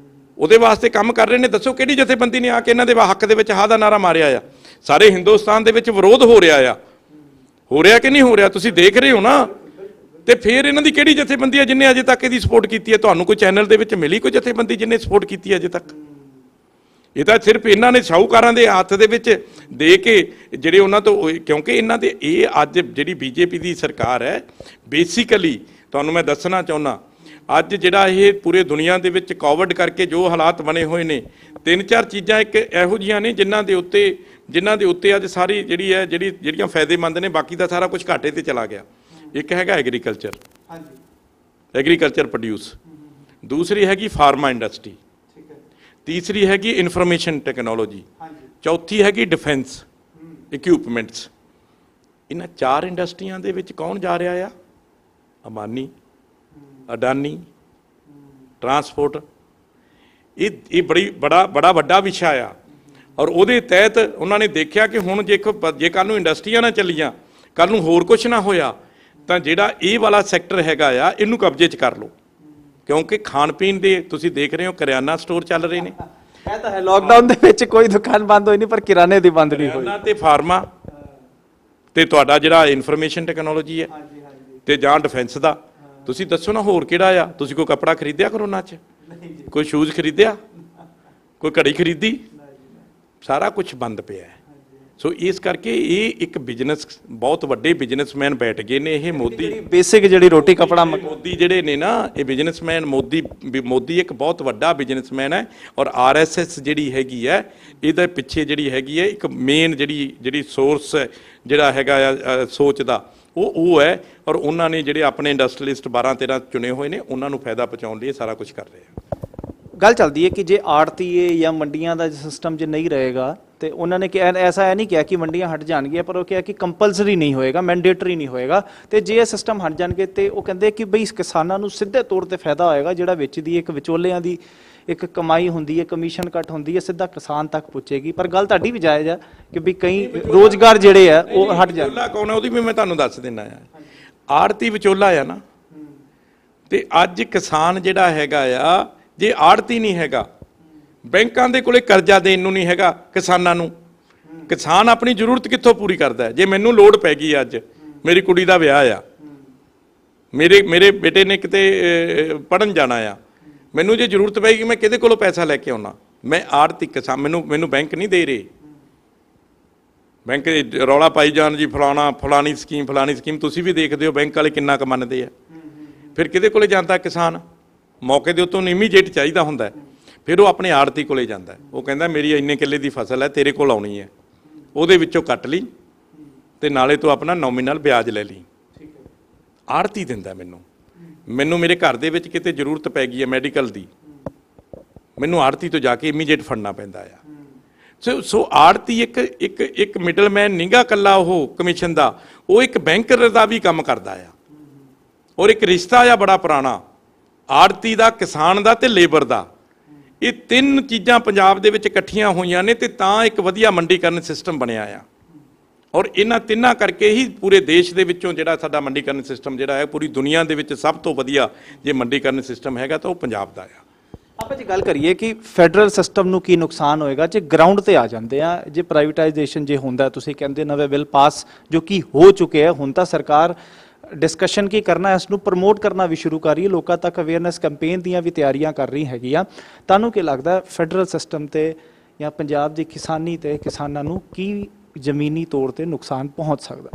ਉਹਦੇ ਵਾਸਤੇ ਕੰਮ ਕਰ ਰਹੇ ਨੇ। ਦੱਸੋ ਕਿਹੜੀ ਜਥੇਬੰਦੀ ਨੇ ਆ ਕੇ ਇਹਨਾਂ ਦੇ ਹੱਕ ਦੇ ਵਿੱਚ ਹਾਂ ਦਾ ਨਾਰਾ ਮਾਰਿਆ ਆ? ਸਾਰੇ ਹਿੰਦੁਸਤਾਨ ਦੇ ਵਿੱਚ ਵਿਰੋਧ ਹੋ ਰਿਹਾ ਕਿ ਨਹੀਂ ਹੋ ਰਿਹਾ? ਤੁਸੀਂ ਦੇਖ ਰਹੇ ਹੋ ਨਾ। ਤੇ ਫਿਰ ਇਹਨਾਂ ਦੀ ਕਿਹੜੀ ਜਥੇਬੰਦੀ ਹੈ ਜਿਹਨੇ ਅਜੇ ਤੱਕ ਇਹਦੀ ਸਪੋਰਟ ਕੀਤੀ ਹੈ? ਤੁਹਾਨੂੰ ਕੋਈ ਚੈਨਲ ਦੇ ਵਿੱਚ ਮਿਲੀ ਕੋਈ ਜਥੇਬੰਦੀ ਜਿਹਨੇ ਸਪੋਰਟ ਕੀਤੀ ਹੈ ਅਜੇ ਤੱਕ? ਇਹ ਤਾਂ ਸਿਰਫ ਇਹਨਾਂ ਨੇ ਸ਼ਾਹੂਕਾਰਾਂ ਦੇ ਹੱਥ ਦੇ ਵਿੱਚ ਦੇ ਕੇ ਜਿਹੜੇ ਉਹਨਾਂ ਤੋਂ, ਕਿਉਂਕਿ ਇਹਨਾਂ ਦੇ ਇਹ ਅੱਜ ਜਿਹੜੀ BJP ਦੀ ਸਰਕਾਰ ਹੈ, ਬੇਸਿਕਲੀ ਤੁਹਾਨੂੰ ਮੈਂ ਦੱਸਣਾ ਚਾਹੁੰਦਾ, ਅੱਜ ਜਿਹੜਾ ਇਹ ਪੂਰੇ ਦੁਨੀਆ ਦੇ ਵਿੱਚ ਕੋਵਿਡ ਕਰਕੇ ਜੋ ਹਾਲਾਤ ਬਣੇ ਹੋਏ ਨੇ, 3-4 ਚੀਜ਼ਾਂ ਇੱਕ ਇਹੋ ਜਿਹੀਆਂ ਨੇ ਜਿਨ੍ਹਾਂ ਦੇ ਉੱਤੇ ਅੱਜ ਸਾਰੀ ਜਿਹੜੀਆਂ ਫਾਇਦੇਮੰਦ ਨੇ, ਬਾਕੀ ਦਾ ਸਾਰਾ ਕੁਝ ਘਾਟੇ ਤੇ ਚਲਾ ਗਿਆ। ਇੱਕ ਹੈਗਾ ਐਗਰੀਕਲਚਰ, ਐਗਰੀਕਲਚਰ ਪ੍ਰੋਡਿਊਸ, ਦੂਸਰੀ ਹੈਗੀ ਫਾਰਮਾ ਇੰਡਸਟਰੀ, ਤੀਸਰੀ ਹੈਗੀ ਇਨਫੋਰਮੇਸ਼ਨ ਟੈਕਨੋਲੋਜੀ, ਚੌਥੀ ਹੈਗੀ ਡਿਫੈਂਸ ਇਕਵਿਪਮੈਂਟਸ। ਇਹਨਾਂ 4 ਇੰਡਸਟਰੀਆਂ ਦੇ ਵਿੱਚ ਕੌਣ ਜਾ ਰਿਹਾ ਆ? ਅੰਬਾਨੀ, ਅਡਾਨੀ, ਟਰਾਂਸਪੋਰਟ। ਇਹ ਬੜਾ ਵੱਡਾ ਵਿਸ਼ਾ ਆ, ਔਰ ਉਹਦੇ ਤਹਿਤ ਉਹਨਾਂ ਨੇ ਦੇਖਿਆ ਕਿ ਹੁਣ ਜੇ ਕੱਲ੍ਹ ਨੂੰ ਇੰਡਸਟਰੀਆਂ ਨਾ ਚੱਲੀਆਂ, ਕੱਲ੍ਹ ਨੂੰ ਹੋਰ ਕੁਛ ਨਾ ਹੋਇਆ, ਤਾਂ ਜਿਹੜਾ ਇਹ ਵਾਲਾ ਸੈਕਟਰ ਹੈਗਾ ਆ ਇਹਨੂੰ ਕਬਜ਼ੇ 'ਚ ਕਰ ਲਓ। ਕਿਉਂਕਿ ਖਾਣ ਪੀਣ ਦੇ ਤੁਸੀਂ ਦੇਖ ਰਹੇ ਹੋ ਕਰਿਆਨਾ ਸਟੋਰ ਚੱਲ ਰਹੇ ਨੇ। ਇਹ ਤਾਂ ਹੈ, ਲੋਕਡਾਊਨ ਦੇ ਵਿੱਚ ਕੋਈ ਦੁਕਾਨ ਬੰਦ ਹੋਈ ਨਹੀਂ, ਪਰ ਕਿਰਾਣੇ ਦੀ ਬੰਦ ਨਹੀਂ ਹੋਈ। ਤੇ ਫਾਰਮਾ ਤੇ ਤੁਹਾਡਾ ਜਿਹੜਾ ਇਨਫੋਰਮੇਸ਼ਨ ਟੈਕਨੋਲੋਜੀ ਹੈ, ਤੇ ਜਾਂ ਡਿਫੈਂਸ ਦਾ। ਤੁਸੀਂ ਦੱਸੋ ਨਾ ਹੋਰ ਕਿਹੜਾ ਆ? ਤੁਸੀਂ ਕੋਈ ਕੱਪੜਾ ਖਰੀਦਿਆ ਕਰੋਨਾ 'ਚ? ਕੋਈ ਸ਼ੂਜ਼ ਖਰੀਦਿਆ? ਕੋਈ ਘੜੀ ਖਰੀਦੀ? ਸਾਰਾ ਕੁਝ ਬੰਦ ਪਿਆ ਹੈ। ਸੋ ਇਸ ਕਰਕੇ ਇਹ ਇੱਕ ਬਿਜ਼ਨਸ, ਬਹੁਤ ਵੱਡੇ ਬਿਜ਼ਨਸਮੈਨ ਬੈਠ ਗਏ ਨੇ। ਇਹ ਮੋਦੀ ਬੇਸਿਕ ਜਿਹੜੀ ਰੋਟੀ ਕੱਪੜਾ, ਮੋਦੀ ਜਿਹੜੇ ਨੇ ਨਾ, ਇਹ ਬਿਜ਼ਨਸਮੈਨ, ਮੋਦੀ ਇੱਕ ਬਹੁਤ ਵੱਡਾ ਬਿਜ਼ਨਸਮੈਨ ਹੈ। ਔਰ RSS ਜਿਹੜੀ ਹੈਗੀ ਹੈ, ਇਹਦੇ ਪਿੱਛੇ ਜਿਹੜੀ ਹੈਗੀ ਹੈ ਇੱਕ ਮੇਨ ਜਿਹੜੀ ਸੋਰਸ ਜਿਹੜਾ ਹੈਗਾ ਆ ਸੋਚ ਦਾ, ਉਹ ਹੈ। ਔਰ ਉਹਨਾਂ ਨੇ ਜਿਹੜੇ ਆਪਣੇ ਇੰਡਸਟਰੀਲਿਸਟ 12-13 ਚੁਣੇ ਹੋਏ ਨੇ, ਉਹਨਾਂ ਨੂੰ ਫਾਇਦਾ ਪਹੁੰਚਾਉਣ ਲਈ ਸਾਰਾ ਕੁਝ ਕਰ ਰਹੇ ਆ। ਗੱਲ ਚੱਲਦੀ ਹੈ ਕਿ ਜੇ ਆੜਤੀਏ ਜਾਂ ਮੰਡੀਆਂ ਦਾ ਸਿਸਟਮ ਜੇ ਨਹੀਂ ਰਹੇਗਾ, ਤੇ ਉਹਨਾਂ ਨੇ ਕਿਹਾ, ਐਸਾ ਇਹ ਨਹੀਂ ਕਿਹਾ ਕਿ ਮੰਡੀਆਂ ਹਟ ਜਾਣਗੀਆਂ, ਪਰ ਉਹ ਕਿਹਾ ਕਿ ਕੰਪਲਸਰੀ ਨਹੀਂ ਹੋਏਗਾ, ਮੈਂਡੇਟਰੀ ਨਹੀਂ ਹੋਏਗਾ। ਤੇ ਜੇ ਇਹ ਸਿਸਟਮ ਹਟ ਜਾਣਗੇ ਤੇ ਉਹ ਕਹਿੰਦੇ ਕਿ ਬਈ ਕਿਸਾਨਾਂ ਨੂੰ ਸਿੱਧੇ ਤੌਰ ਤੇ ਫਾਇਦਾ ਹੋਏਗਾ। ਜਿਹੜਾ ਵਿੱਚ ਦੀ ਇੱਕ ਵਿਚੋਲਿਆਂ ਦੀ ਇੱਕ ਕਮਾਈ ਹੁੰਦੀ ਹੈ, ਕਮਿਸ਼ਨ ਕੱਟ ਹੁੰਦੀ ਹੈ, ਸਿੱਧਾ ਕਿਸਾਨ ਤੱਕ ਪਹੁੰਚੇਗੀ। ਪਰ ਗੱਲ ਤੁਹਾਡੀ ਵੀ ਜਾਇਜ਼ ਆ ਕਿ ਵੀ ਕਈ ਰੋਜ਼ਗਾਰ ਜਿਹੜੇ ਆ ਉਹ ਹਟ ਜਾਣ। ਵਿਚੋਲਾ ਕੌਣ ਹੈ ਉਹਦੀ ਵੀ ਮੈਂ ਤੁਹਾਨੂੰ ਦੱਸ ਦਿੰਦਾ ਆ। ਆੜਤੀ ਵਿਚੋਲਾ ਆ ਨਾ, ਤੇ ਅੱਜ ਕਿਸਾਨ ਜਿਹੜਾ ਹੈਗਾ ਆ, ਜੇ ਆੜਤੀ ਨਹੀਂ ਹੈਗਾ, ਬੈਂਕਾਂ ਦੇ ਕੋਲੇ ਕਰਜ਼ਾ ਦੇਣ ਨੂੰ ਨਹੀਂ ਹੈਗਾ ਕਿਸਾਨਾਂ ਨੂੰ, ਕਿਸਾਨ ਆਪਣੀ ਜ਼ਰੂਰਤ ਕਿੱਥੋਂ ਪੂਰੀ ਕਰਦਾ? ਜੇ ਮੈਨੂੰ ਲੋੜ ਪੈ ਗਈ, ਅੱਜ ਮੇਰੀ ਕੁੜੀ ਦਾ ਵਿਆਹ ਆ, ਮੇਰੇ ਬੇਟੇ ਨੇ ਕਿਤੇ ਪੜ੍ਹਨ ਜਾਣਾ ਆ, ਮੈਨੂੰ ਜੇ ਜ਼ਰੂਰਤ ਪਏਗੀ ਮੈਂ ਕਿਹਦੇ ਕੋਲੋਂ ਪੈਸਾ ਲੈ ਕੇ ਆਉਣਾ? ਮੈਂ ਆੜਤੀ ਕਿਸਾਨ, ਮੈਨੂੰ ਬੈਂਕ ਨਹੀਂ ਦੇ ਰਹੇ। ਬੈਂਕ ਰੌਲਾ ਪਾਈ ਜਾਣ ਜੀ, ਫਲਾਣੀ ਸਕੀਮ। ਤੁਸੀਂ ਵੀ ਦੇਖਦੇ ਹੋ ਬੈਂਕ ਵਾਲੇ ਕਿੰਨਾ ਕੁ ਮੰਨਦੇ ਆ। ਫਿਰ ਕਿਹਦੇ ਕੋਲੇ ਜਾਂਦਾ ਕਿਸਾਨ? ਮੌਕੇ ਦੇ ਉੱਤੋਂ ਇਮੀਡੀਏਟ ਚਾਹੀਦਾ ਹੁੰਦਾ। ਫਿਰ ਉਹ ਆਪਣੇ ਆੜਤੀ ਕੋਲੇ ਜਾਂਦਾ, ਉਹ ਕਹਿੰਦਾ ਮੇਰੀ ਇੰਨੇ ਕਿੱਲੇ ਦੀ ਫਸਲ ਹੈ, ਤੇਰੇ ਕੋਲ ਆਉਣੀ ਹੈ, ਉਹਦੇ ਵਿੱਚੋਂ ਕੱਟ ਲਈ ਤੇ ਨਾਲੇ ਤੂੰ ਆਪਣਾ ਨੋਮੀਨਲ ਵਿਆਜ ਲੈ ਲਈ। ਆੜਤੀ ਦਿੰਦਾ ਮੈਨੂੰ ਮੇਰੇ ਘਰ ਦੇ ਵਿੱਚ ਕਿਤੇ ਜ਼ਰੂਰਤ ਪੈ ਗਈ ਹੈ ਮੈਡੀਕਲ ਦੀ, ਮੈਨੂੰ ਆੜਤੀ ਤੋਂ ਜਾ ਕੇ ਇਮੀਡੀਏਟ ਫੜਨਾ ਪੈਂਦਾ ਆ। ਸੋ ਆੜਤੀ ਇੱਕ ਮਿਡਲਮੈਨ ਨੀਗਾ ਇਕੱਲਾ ਉਹ ਕਮਿਸ਼ਨ ਦਾ, ਉਹ ਇੱਕ ਬੈਂਕਰ ਦਾ ਵੀ ਕੰਮ ਕਰਦਾ ਆ। ਔਰ ਇੱਕ ਰਿਸ਼ਤਾ ਆ ਬੜਾ ਪੁਰਾਣਾ, ਆੜਤੀ ਦਾ, ਕਿਸਾਨ ਦਾ ਤੇ ਲੇਬਰ ਦਾ। ਇਹ 3 ਚੀਜ਼ਾਂ ਪੰਜਾਬ ਦੇ ਵਿੱਚ ਇਕੱਠੀਆਂ ਹੋਈਆਂ ਨੇ ਤੇ ਤਾਂ ਇੱਕ ਵਧੀਆ ਮੰਡੀਕਰਨ ਸਿਸਟਮ ਬਣਿਆ ਆ। ਔਰ ਇਹਨਾਂ ਤਿੰਨਾਂ ਕਰਕੇ ਹੀ ਪੂਰੇ ਦੇਸ਼ ਦੇ ਵਿੱਚੋਂ ਜਿਹੜਾ ਸਾਡਾ ਮੰਡੀਕਰਨ ਸਿਸਟਮ ਜਿਹੜਾ ਹੈ, ਪੂਰੀ ਦੁਨੀਆ ਦੇ ਵਿੱਚ ਸਭ ਤੋਂ ਵਧੀਆ ਜੇ ਮੰਡੀਕਰਨ ਸਿਸਟਮ ਹੈਗਾ ਤਾਂ ਉਹ ਪੰਜਾਬ ਦਾ ਆ। ਆਪਾਂ ਜੇ ਗੱਲ ਕਰੀਏ ਕਿ ਫੈਡਰਲ ਸਿਸਟਮ ਨੂੰ ਕੀ ਨੁਕਸਾਨ ਹੋਏਗਾ ਜੇ ਗਰਾਊਂਡ ਤੇ ਆ ਜਾਂਦੇ ਆ, ਜੇ ਪ੍ਰਾਈਵੇਟਾਈਜੇਸ਼ਨ ਜੇ ਹੁੰਦਾ, ਤੁਸੀਂ ਕਹਿੰਦੇ ਨਵੇਂ ਬਿੱਲ ਪਾਸ ਜੋ ਕਿ ਹੋ ਚੁੱਕੇ ਆ, ਹੁਣ ਤਾਂ ਸਰਕਾਰ ਡਿਸਕਸ਼ਨ ਕੀ ਕਰਨਾ, ਇਸ ਨੂੰ ਪ੍ਰਮੋਟ ਕਰਨਾ ਵੀ ਸ਼ੁਰੂ ਕਰ ਰਹੀ ਹੈ, ਲੋਕਾਂ ਤੱਕ ਅਵੇਅਰਨੈਸ ਕੈਂਪੇਨ ਦੀਆਂ ਵੀ ਤਿਆਰੀਆਂ ਕਰ ਰਹੀ ਹੈਗੀ ਆ। ਤੁਹਾਨੂੰ ਕੀ ਲੱਗਦਾ ਫੈਡਰਲ ਸਿਸਟਮ ਤੇ ਜਾਂ ਪੰਜਾਬ ਦੀ ਕਿਸਾਨੀ ਤੇ ਕਿਸਾਨਾਂ ਨੂੰ ਕੀ ਜ਼ਮੀਨੀ ਤੌਰ ਤੇ ਨੁਕਸਾਨ ਪਹੁੰਚ ਸਕਦਾ?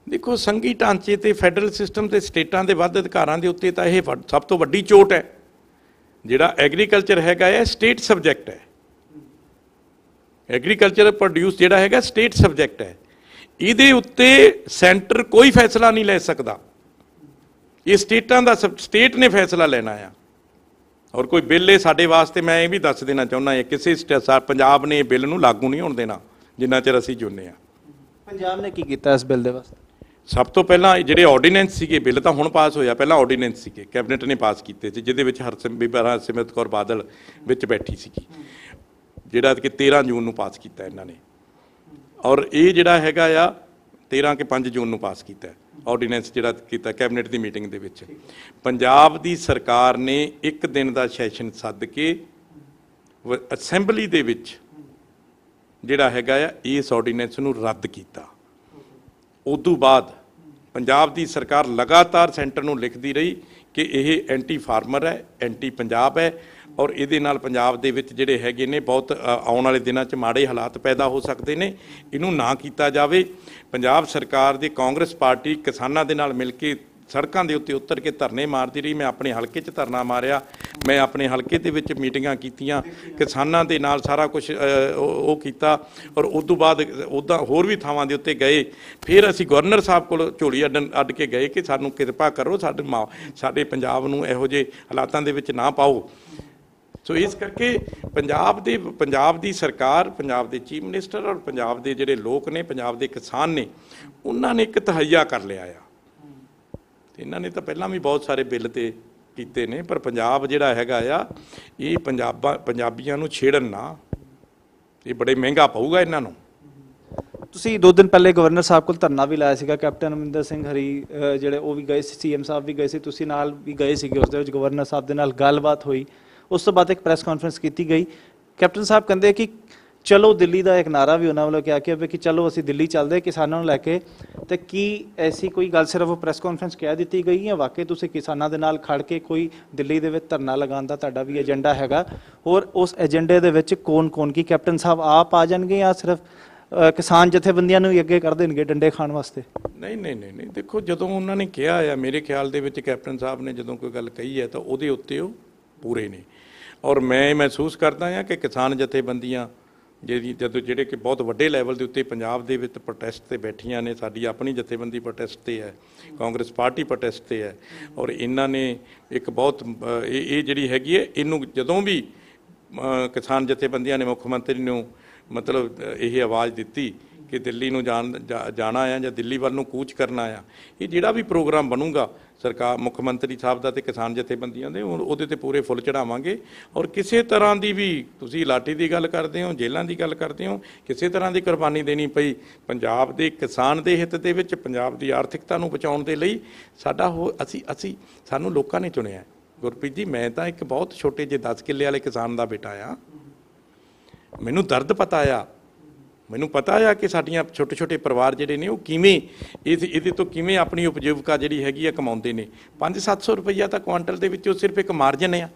ਦੇਖੋ, ਸੰਘੀ ਢਾਂਚੇ ਤੇ ਫੈਡਰਲ ਸਿਸਟਮ ਤੇ ਸਟੇਟਾਂ ਦੇ ਵੱਧ ਅਧਿਕਾਰਾਂ ਦੇ ਉੱਤੇ ਤਾਂ ਇਹ ਸਭ ਤੋਂ ਵੱਡੀ ਚੋਟ ਹੈ। ਜਿਹੜਾ ਐਗਰੀਕਲਚਰ ਹੈਗਾ ਹੈ ਸਟੇਟ ਸਬਜੈਕਟ ਹੈ, ਐਗਰੀਕਲਚਰ ਪ੍ਰੋਡਿਊਸ ਜਿਹੜਾ ਹੈਗਾ ਸਟੇਟ ਸਬਜੈਕਟ ਹੈ। ਇਹਦੇ ਉੱਤੇ ਸੈਂਟਰ ਕੋਈ ਫੈਸਲਾ ਨਹੀਂ ਲੈ ਸਕਦਾ, ਇਹ ਸਟੇਟਾਂ ਦਾ, ਸਟੇਟ ਨੇ ਫੈਸਲਾ ਲੈਣਾ ਆ। ਔਰ ਕੋਈ ਬਿੱਲ ਇਹ ਸਾਡੇ ਵਾਸਤੇ, ਮੈਂ ਇਹ ਵੀ ਦੱਸ ਦੇਣਾ ਚਾਹੁੰਦਾ ਹਾਂ, ਕਿਸੇ ਪੰਜਾਬ ਨੇ ਬਿੱਲ ਨੂੰ ਲਾਗੂ ਨਹੀਂ ਹੋਣ ਦੇਣਾ ਜਿੰਨਾ ਚਿਰ ਅਸੀਂ ਚਾਹੁੰਦੇ ਹਾਂ। ਪੰਜਾਬ ਨੇ ਕੀ ਕੀਤਾ ਇਸ ਬਿੱਲ ਦੇ ਵਾਸਤੇ? ਸਭ ਤੋਂ ਪਹਿਲਾਂ ਜਿਹੜੇ ਆਰਡੀਨੈਂਸ ਸੀਗੇ, ਬਿੱਲ ਤਾਂ ਹੁਣ ਪਾਸ ਹੋਇਆ, ਪਹਿਲਾਂ ਆਰਡੀਨੈਂਸ ਸੀਗੇ ਕੈਬਨਿਟ ਨੇ ਪਾਸ ਕੀਤੇ ਸੀ, ਜਿਹਦੇ ਵਿੱਚ ਹਰਸਿਮਰਤ ਕੌਰ ਬਾਦਲ ਵਿੱਚ ਬੈਠੀ ਸੀਗੀ, ਜਿਹੜਾ ਕਿ 13 ਜੂਨ ਨੂੰ ਪਾਸ ਕੀਤਾ ਇਹਨਾਂ ਨੇ। ਔਰ ਇਹ ਜਿਹੜਾ ਹੈਗਾ ਆ 13 ਕਿ 5 ਜੂਨ ਨੂੰ ਪਾਸ ਕੀਤਾ ਆਰਡੀਨੈਂਸ, ਜਿਹੜਾ ਕੀਤਾ ਕੈਬਨਿਟ ਦੀ ਮੀਟਿੰਗ ਦੇ ਵਿੱਚ। ਪੰਜਾਬ ਦੀ ਸਰਕਾਰ ਨੇ 1 ਦਿਨ ਦਾ ਸੈਸ਼ਨ ਸੱਦ ਕੇ ਅਸੈਂਬਲੀ ਦੇ ਵਿੱਚ ਜਿਹੜਾ ਹੈਗਾ ਆ ਇਸ ਆਰਡੀਨੈਂਸ ਨੂੰ ਰੱਦ ਕੀਤਾ। ਉਦੋਂ ਬਾਅਦ ਪੰਜਾਬ ਦੀ ਸਰਕਾਰ ਲਗਾਤਾਰ ਸੈਂਟਰ ਨੂੰ ਲਿਖਦੀ ਰਹੀ ਕਿ ਇਹ ਐਂਟੀ ਫਾਰਮਰ ਹੈ, ਐਂਟੀ ਪੰਜਾਬ ਹੈ, ਔਰ ਇਹਦੇ ਨਾਲ ਪੰਜਾਬ ਦੇ ਵਿੱਚ ਜਿਹੜੇ ਹੈਗੇ ਨੇ ਬਹੁਤ ਆਉਣ ਵਾਲੇ ਦਿਨਾਂ 'ਚ ਮਾੜੇ ਹਾਲਾਤ ਪੈਦਾ ਹੋ ਸਕਦੇ ਨੇ, ਇਹਨੂੰ ਨਾ ਕੀਤਾ ਜਾਵੇ। ਪੰਜਾਬ ਸਰਕਾਰ ਦੀ ਕਾਂਗਰਸ ਪਾਰਟੀ ਕਿਸਾਨਾਂ ਦੇ ਨਾਲ ਮਿਲ ਕੇ ਸੜਕਾਂ ਦੇ ਉੱਤੇ ਉਤਰ ਕੇ ਧਰਨੇ ਮਾਰਦੀ ਰਹੀ। ਮੈਂ ਆਪਣੇ ਹਲਕੇ 'ਚ ਧਰਨਾ ਮਾਰਿਆ, ਮੈਂ ਆਪਣੇ ਹਲਕੇ ਦੇ ਵਿੱਚ ਮੀਟਿੰਗਾਂ ਕੀਤੀਆਂ, ਕਿਸਾਨਾਂ ਦੇ ਨਾਲ ਸਾਰਾ ਕੁਝ ਉਹ ਕੀਤਾ। ਔਰ ਉਸ ਤੋਂ ਬਾਅਦ ਉੱਦਾਂ ਹੋਰ ਵੀ ਥਾਵਾਂ ਦੇ ਉੱਤੇ ਗਏ। ਫਿਰ ਅਸੀਂ ਗਵਰਨਰ ਸਾਹਿਬ ਕੋਲ ਝੋਲੀ ਅੱਡ ਕੇ ਗਏ ਕਿ ਸਾਨੂੰ ਕਿਰਪਾ ਕਰੋ, ਸਾਡੇ ਪੰਜਾਬ ਨੂੰ ਇਹੋ ਜਿਹੇ ਹਾਲਾਤਾਂ ਦੇ ਵਿੱਚ ਨਾ ਪਾਓ। ਸੋ ਇਸ ਕਰਕੇ ਪੰਜਾਬ ਦੀ ਸਰਕਾਰ, ਪੰਜਾਬ ਦੇ ਚੀਫ ਮਿਨਿਸਟਰ ਔਰ ਪੰਜਾਬ ਦੇ ਜਿਹੜੇ ਲੋਕ ਨੇ, ਪੰਜਾਬ ਦੇ ਕਿਸਾਨ ਨੇ, ਉਹਨਾਂ ਨੇ ਇੱਕ ਤਹੱਈਆ ਕਰ ਲਿਆ ਆ। ਇਹਨਾਂ ਨੇ ਤਾਂ ਪਹਿਲਾਂ ਵੀ ਬਹੁਤ ਸਾਰੇ ਬਿੱਲ ਤੇ ਕੀਤੇ ਨੇ, ਪਰ ਪੰਜਾਬ ਜਿਹੜਾ ਹੈਗਾ ਆ, ਇਹ ਪੰਜਾਬੀਆਂ ਨੂੰ ਛੇੜਨ ਨਾ, ਇਹ ਬੜੇ ਮਹਿੰਗਾ ਪਊਗਾ ਇਹਨਾਂ ਨੂੰ। ਤੁਸੀਂ 2 ਦਿਨ ਪਹਿਲੇ ਗਵਰਨਰ ਸਾਹਿਬ ਕੋਲ ਧਰਨਾ ਵੀ ਲਾਇਆ ਸੀਗਾ, ਕੈਪਟਨ ਅਮਰਿੰਦਰ ਸਿੰਘ ਹਰੀ ਜਿਹੜੇ ਉਹ ਵੀ ਗਏ ਸੀ, ਸੀਐਮ ਸਾਹਿਬ ਵੀ ਗਏ ਸੀ, ਤੁਸੀਂ ਨਾਲ ਵੀ ਗਏ ਸੀਗੇ। ਉਸ ਦੇ ਵਿੱਚ ਗਵਰਨਰ ਸਾਹਿਬ ਦੇ ਨਾਲ ਗੱਲਬਾਤ ਹੋਈ। ਉਸ ਤੋਂ ਬਾਅਦ ਇੱਕ ਪ੍ਰੈਸ ਕਾਨਫਰੰਸ ਕੀਤੀ ਗਈ। ਕੈਪਟਨ ਸਾਹਿਬ ਕਹਿੰਦੇ ਕਿ ਚਲੋ ਦਿੱਲੀ ਦਾ ਇੱਕ ਨਾਰਾ ਵੀ ਉਹਨਾਂ ਵੱਲੋਂ ਕਿਹਾ ਕਿ ਚਲੋ ਅਸੀਂ ਦਿੱਲੀ ਚੱਲਦੇ ਕਿਸਾਨਾਂ ਨੂੰ ਲੈ ਕੇ। ਤੇ ਕੀ ਐਸੀ ਕੋਈ ਗੱਲ ਸਿਰਫ ਉਹ ਪ੍ਰੈਸ ਕਾਨਫਰੰਸ ਕਹਿ ਦਿੱਤੀ ਗਈ ਜਾਂ ਵਾਕਈ ਤੁਸੀਂ ਕਿਸਾਨਾਂ ਦੇ ਨਾਲ ਖੜ ਕੇ ਕੋਈ ਦਿੱਲੀ ਦੇ ਵਿੱਚ ਧਰਨਾ ਲਗਾਉਣ ਦਾ ਤੁਹਾਡਾ ਵੀ ਏਜੰਡਾ ਹੈਗਾ? ਹੋਰ ਉਸ ਏਜੰਡੇ ਦੇ ਵਿੱਚ ਕੌਣ ਕੀ ਕੈਪਟਨ ਸਾਹਿਬ ਆਪ ਆ ਜਾਣਗੇ ਜਾਂ ਸਿਰਫ ਕਿਸਾਨ ਜਥੇਬੰਦੀਆਂ ਨੂੰ ਹੀ ਅੱਗੇ ਕਰ ਦੇਣਗੇ ਡੰਡੇ ਖਾਣ ਵਾਸਤੇ? ਨਹੀਂ, ਦੇਖੋ, ਜਦੋਂ ਉਹਨਾਂ ਨੇ ਕਿਹਾ ਆ, ਮੇਰੇ ਖਿਆਲ ਦੇ ਵਿੱਚ ਕੈਪਟਨ ਸਾਹਿਬ ਨੇ ਜਦੋਂ ਕੋਈ ਗੱਲ ਕਹੀ ਹੈ ਤਾਂ ਉਹਦੇ ਉੱਤੇ ਉਹ ਪੂਰੇ ਨੇ। ਔਰ ਮੈਂ ਮਹਿਸੂਸ ਕਰਦਾ ਹਾਂ ਕਿ ਕਿਸਾਨ ਜਥੇਬੰਦੀਆਂ ਜਿਹੜੇ ਕਿ ਬਹੁਤ ਵੱਡੇ ਲੈਵਲ ਦੇ ਉੱਤੇ ਪੰਜਾਬ ਦੇ ਵਿੱਚ ਪ੍ਰੋਟੈਸਟ 'ਤੇ ਬੈਠੀਆਂ ਨੇ, ਸਾਡੀ ਆਪਣੀ ਜਥੇਬੰਦੀ ਪ੍ਰੋਟੈਸਟ 'ਤੇ ਹੈ, ਕਾਂਗਰਸ ਪਾਰਟੀ ਪ੍ਰੋਟੈਸਟ 'ਤੇ ਹੈ। ਔਰ ਇਹਨਾਂ ਨੇ ਇੱਕ ਬਹੁਤ ਇਹ ਜਿਹੜੀ ਹੈਗੀ ਹੈ, ਇਹਨੂੰ ਜਦੋਂ ਵੀ ਕਿਸਾਨ ਜਥੇਬੰਦੀਆਂ ਨੇ ਮੁੱਖ ਮੰਤਰੀ ਨੂੰ ਮਤਲਬ ਇਹ ਆਵਾਜ਼ ਦਿੱਤੀ ਕਿ ਦਿੱਲੀ ਨੂੰ ਜਾਣਾ ਆ ਜਾਂ ਦਿੱਲੀ ਵੱਲ ਨੂੰ ਕੂਚ ਕਰਨਾ ਆ, ਇਹ ਜਿਹੜਾ ਵੀ ਪ੍ਰੋਗਰਾਮ ਬਣੂਗਾ ਸਰਕਾਰ, ਮੁੱਖ ਮੰਤਰੀ ਸਾਹਿਬ ਦਾ ਤੇ ਕਿਸਾਨ ਜਥੇਬੰਦੀਆਂ ਦੇ, ਉਹਦੇ 'ਤੇ ਪੂਰੇ ਫੁੱਲ ਚੜਾਵਾਂਗੇ। ਔਰ ਕਿਸੇ ਤਰ੍ਹਾਂ ਦੀ ਵੀ, ਤੁਸੀਂ ਲਾਠੀ ਦੀ ਗੱਲ ਕਰਦੇ ਹੋ, ਜੇਲ੍ਹਾਂ ਦੀ ਗੱਲ ਕਰਦੇ ਹੋ, ਕਿਸੇ ਤਰ੍ਹਾਂ ਦੀ ਕੁਰਬਾਨੀ ਦੇਣੀ ਪਈ ਪੰਜਾਬ ਦੇ ਕਿਸਾਨ ਦੇ ਹਿੱਤ ਦੇ ਵਿੱਚ, ਪੰਜਾਬ ਦੀ ਆਰਥਿਕਤਾ ਨੂੰ ਬਚਾਉਣ ਦੇ ਲਈ ਸਾਨੂੰ ਲੋਕਾਂ ਨੇ ਚੁਣਿਆ। ਗੁਰਪ੍ਰੀਤ ਜੀ, ਮੈਂ ਤਾਂ ਇੱਕ ਬਹੁਤ ਛੋਟੇ ਜਿਹੇ 10 ਕਿੱਲੇ ਵਾਲੇ ਕਿਸਾਨ ਦਾ ਬੇਟਾ ਆ। ਮੈਨੂੰ ਦਰਦ ਪਤਾ ਆ, ਮੈਨੂੰ ਪਤਾ ਆ ਕਿ ਸਾਡੀਆਂ ਛੋਟੇ ਪਰਿਵਾਰ ਜਿਹੜੇ ਨੇ ਉਹ ਕਿਵੇਂ ਇਹਦੇ ਤੋਂ ਕਿਵੇਂ ਆਪਣੀ ਉਪਜੀਵਕਾ ਜਿਹੜੀ ਹੈਗੀ ਆ ਕਮਾਉਂਦੇ ਨੇ। 500-700 ਰੁਪਈਆ ਤਾਂ ਕੁਆਂਟਲ ਦੇ ਵਿੱਚ ਉਹ ਸਿਰਫ ਇੱਕ ਮਾਰਜਨ ਆ,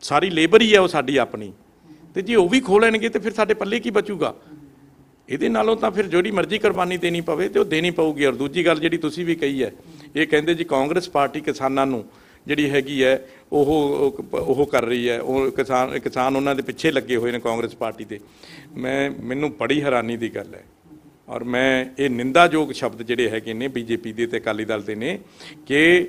ਸਾਰੀ ਲੇਬਰ ਹੀ ਆ ਉਹ ਸਾਡੀ ਆਪਣੀ। ਤੇ ਜੇ ਉਹ ਵੀ ਖੋਹ ਲੈਣਗੇ ਤੇ ਫਿਰ ਸਾਡੇ ਪੱਲੇ ਕੀ ਬਚੂਗਾ? ਇਹਦੇ ਨਾਲੋਂ ਤਾਂ ਫਿਰ ਜਿਹੜੀ ਮਰਜ਼ੀ ਕੁਰਬਾਨੀ ਦੇਣੀ ਪਵੇ ਤੇ ਉਹ ਦੇਣੀ ਪਊਗੀ। ਔਰ ਦੂਜੀ ਗੱਲ ਜਿਹੜੀ ਤੁਸੀਂ ਵੀ ਕਹੀ ਹੈ, ਇਹ ਕਹਿੰਦੇ ਜੀ ਕਾਂਗਰਸ ਪਾਰਟੀ ਕਿਸਾਨਾਂ ਨੂੰ ਜਿਹੜੀ ਹੈਗੀ ਹੈ ਉਹ ਕਰ ਰਹੀ ਹੈ, ਉਹ ਕਿਸਾਨ ਉਹਨਾਂ ਦੇ ਪਿੱਛੇ ਲੱਗੇ ਹੋਏ ਨੇ ਕਾਂਗਰਸ ਪਾਰਟੀ ਦੇ। ਮੈਨੂੰ ਬੜੀ ਹੈਰਾਨੀ ਦੀ ਗੱਲ ਹੈ ਔਰ ਮੈਂ ਇਹ ਨਿੰਦਾਯੋਗ ਸ਼ਬਦ ਜਿਹੜੇ ਹੈਗੇ ਨੇ ਬੀਜੇਪੀ ਦੇ ਤੇ ਅਕਾਲੀ ਦਲ ਦੇ ਨੇ ਕਿ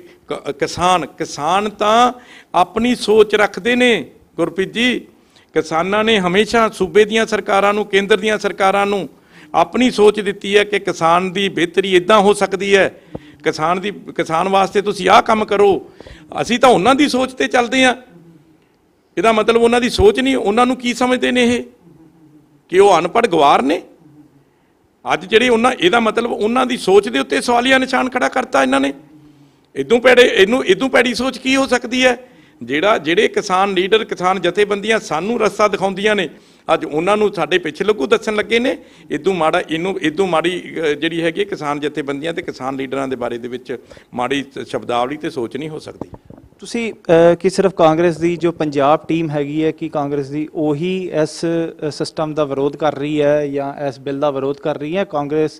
ਕਿਸਾਨ ਤਾਂ ਆਪਣੀ ਸੋਚ ਰੱਖਦੇ ਨੇ। ਗੁਰਪ੍ਰੀਤ ਜੀ, ਕਿਸਾਨਾਂ ਨੇ ਹਮੇਸ਼ਾ ਸੂਬੇ ਦੀਆਂ ਸਰਕਾਰਾਂ ਨੂੰ, ਕੇਂਦਰ ਦੀਆਂ ਸਰਕਾਰਾਂ ਨੂੰ ਆਪਣੀ ਸੋਚ ਦਿੱਤੀ ਹੈ ਕਿ ਕਿਸਾਨ ਦੀ ਬਿਹਤਰੀ ਇੱਦਾਂ ਹੋ ਸਕਦੀ ਹੈ, ਕਿਸਾਨ ਵਾਸਤੇ ਤੁਸੀਂ ਆਹ ਕੰਮ ਕਰੋ। ਅਸੀਂ ਤਾਂ ਉਹਨਾਂ ਦੀ ਸੋਚ ਤੇ ਚੱਲਦੇ ਹਾਂ। ਇਹਦਾ ਮਤਲਬ ਉਹਨਾਂ ਦੀ ਸੋਚ ਨਹੀਂ, ਉਹਨਾਂ ਨੂੰ ਕੀ ਸਮਝਦੇ ਨੇ ਇਹ ਕਿ ਉਹ ਅਨਪੜ੍ਹ ਗਵਾਰ ਨੇ? ਅੱਜ ਜਿਹੜੇ ਇਹਦਾ ਮਤਲਬ ਉਹਨਾਂ ਦੀ ਸੋਚ ਦੇ ਉੱਤੇ ਸਵਾਲੀਆ ਨਿਸ਼ਾਨ ਖੜਾ ਕਰਤਾ ਇਹਨਾਂ ਨੇ। ਇਦੋਂ ਭੈੜੀ ਸੋਚ ਕੀ ਹੋ ਸਕਦੀ ਹੈ? ਜਿਹੜੇ ਕਿਸਾਨ ਲੀਡਰ, ਕਿਸਾਨ ਜਥੇਬੰਦੀਆਂ ਸਾਨੂੰ ਰਸਤਾ ਦਿਖਾਉਂਦੀਆਂ ਨੇ, ਅੱਜ ਉਹਨਾਂ ਨੂੰ ਸਾਡੇ ਪਿੱਛੇ ਲੱਗੂ ਦੱਸਣ ਲੱਗੇ ਨੇ। ਇਦੋਂ ਮਾੜੀ ਜਿਹੜੀ ਹੈਗੀ ਕਿਸਾਨ ਜਥੇਬੰਦੀਆਂ ਤੇ ਕਿਸਾਨ ਲੀਡਰਾਂ ਦੇ ਬਾਰੇ ਦੇ ਵਿੱਚ ਮਾੜੀ ਸ਼ਬਦਾਵਲੀ ਤੇ ਸੋਚ ਨਹੀਂ ਹੋ ਸਕਦੀ। ਤੁਸੀਂ ਕਿ ਸਿਰਫ ਕਾਂਗਰਸ ਦੀ ਜੋ ਪੰਜਾਬ ਟੀਮ ਹੈਗੀ ਹੈ ਕਿ ਕਾਂਗਰਸ ਦੀ ਉਹੀ ਇਸ ਸਿਸਟਮ ਦਾ ਵਿਰੋਧ ਕਰ ਰਹੀ ਹੈ ਜਾਂ ਇਸ ਬਿੱਲ ਦਾ ਵਿਰੋਧ ਕਰ ਰਹੀ ਹੈ? ਕਾਂਗਰਸ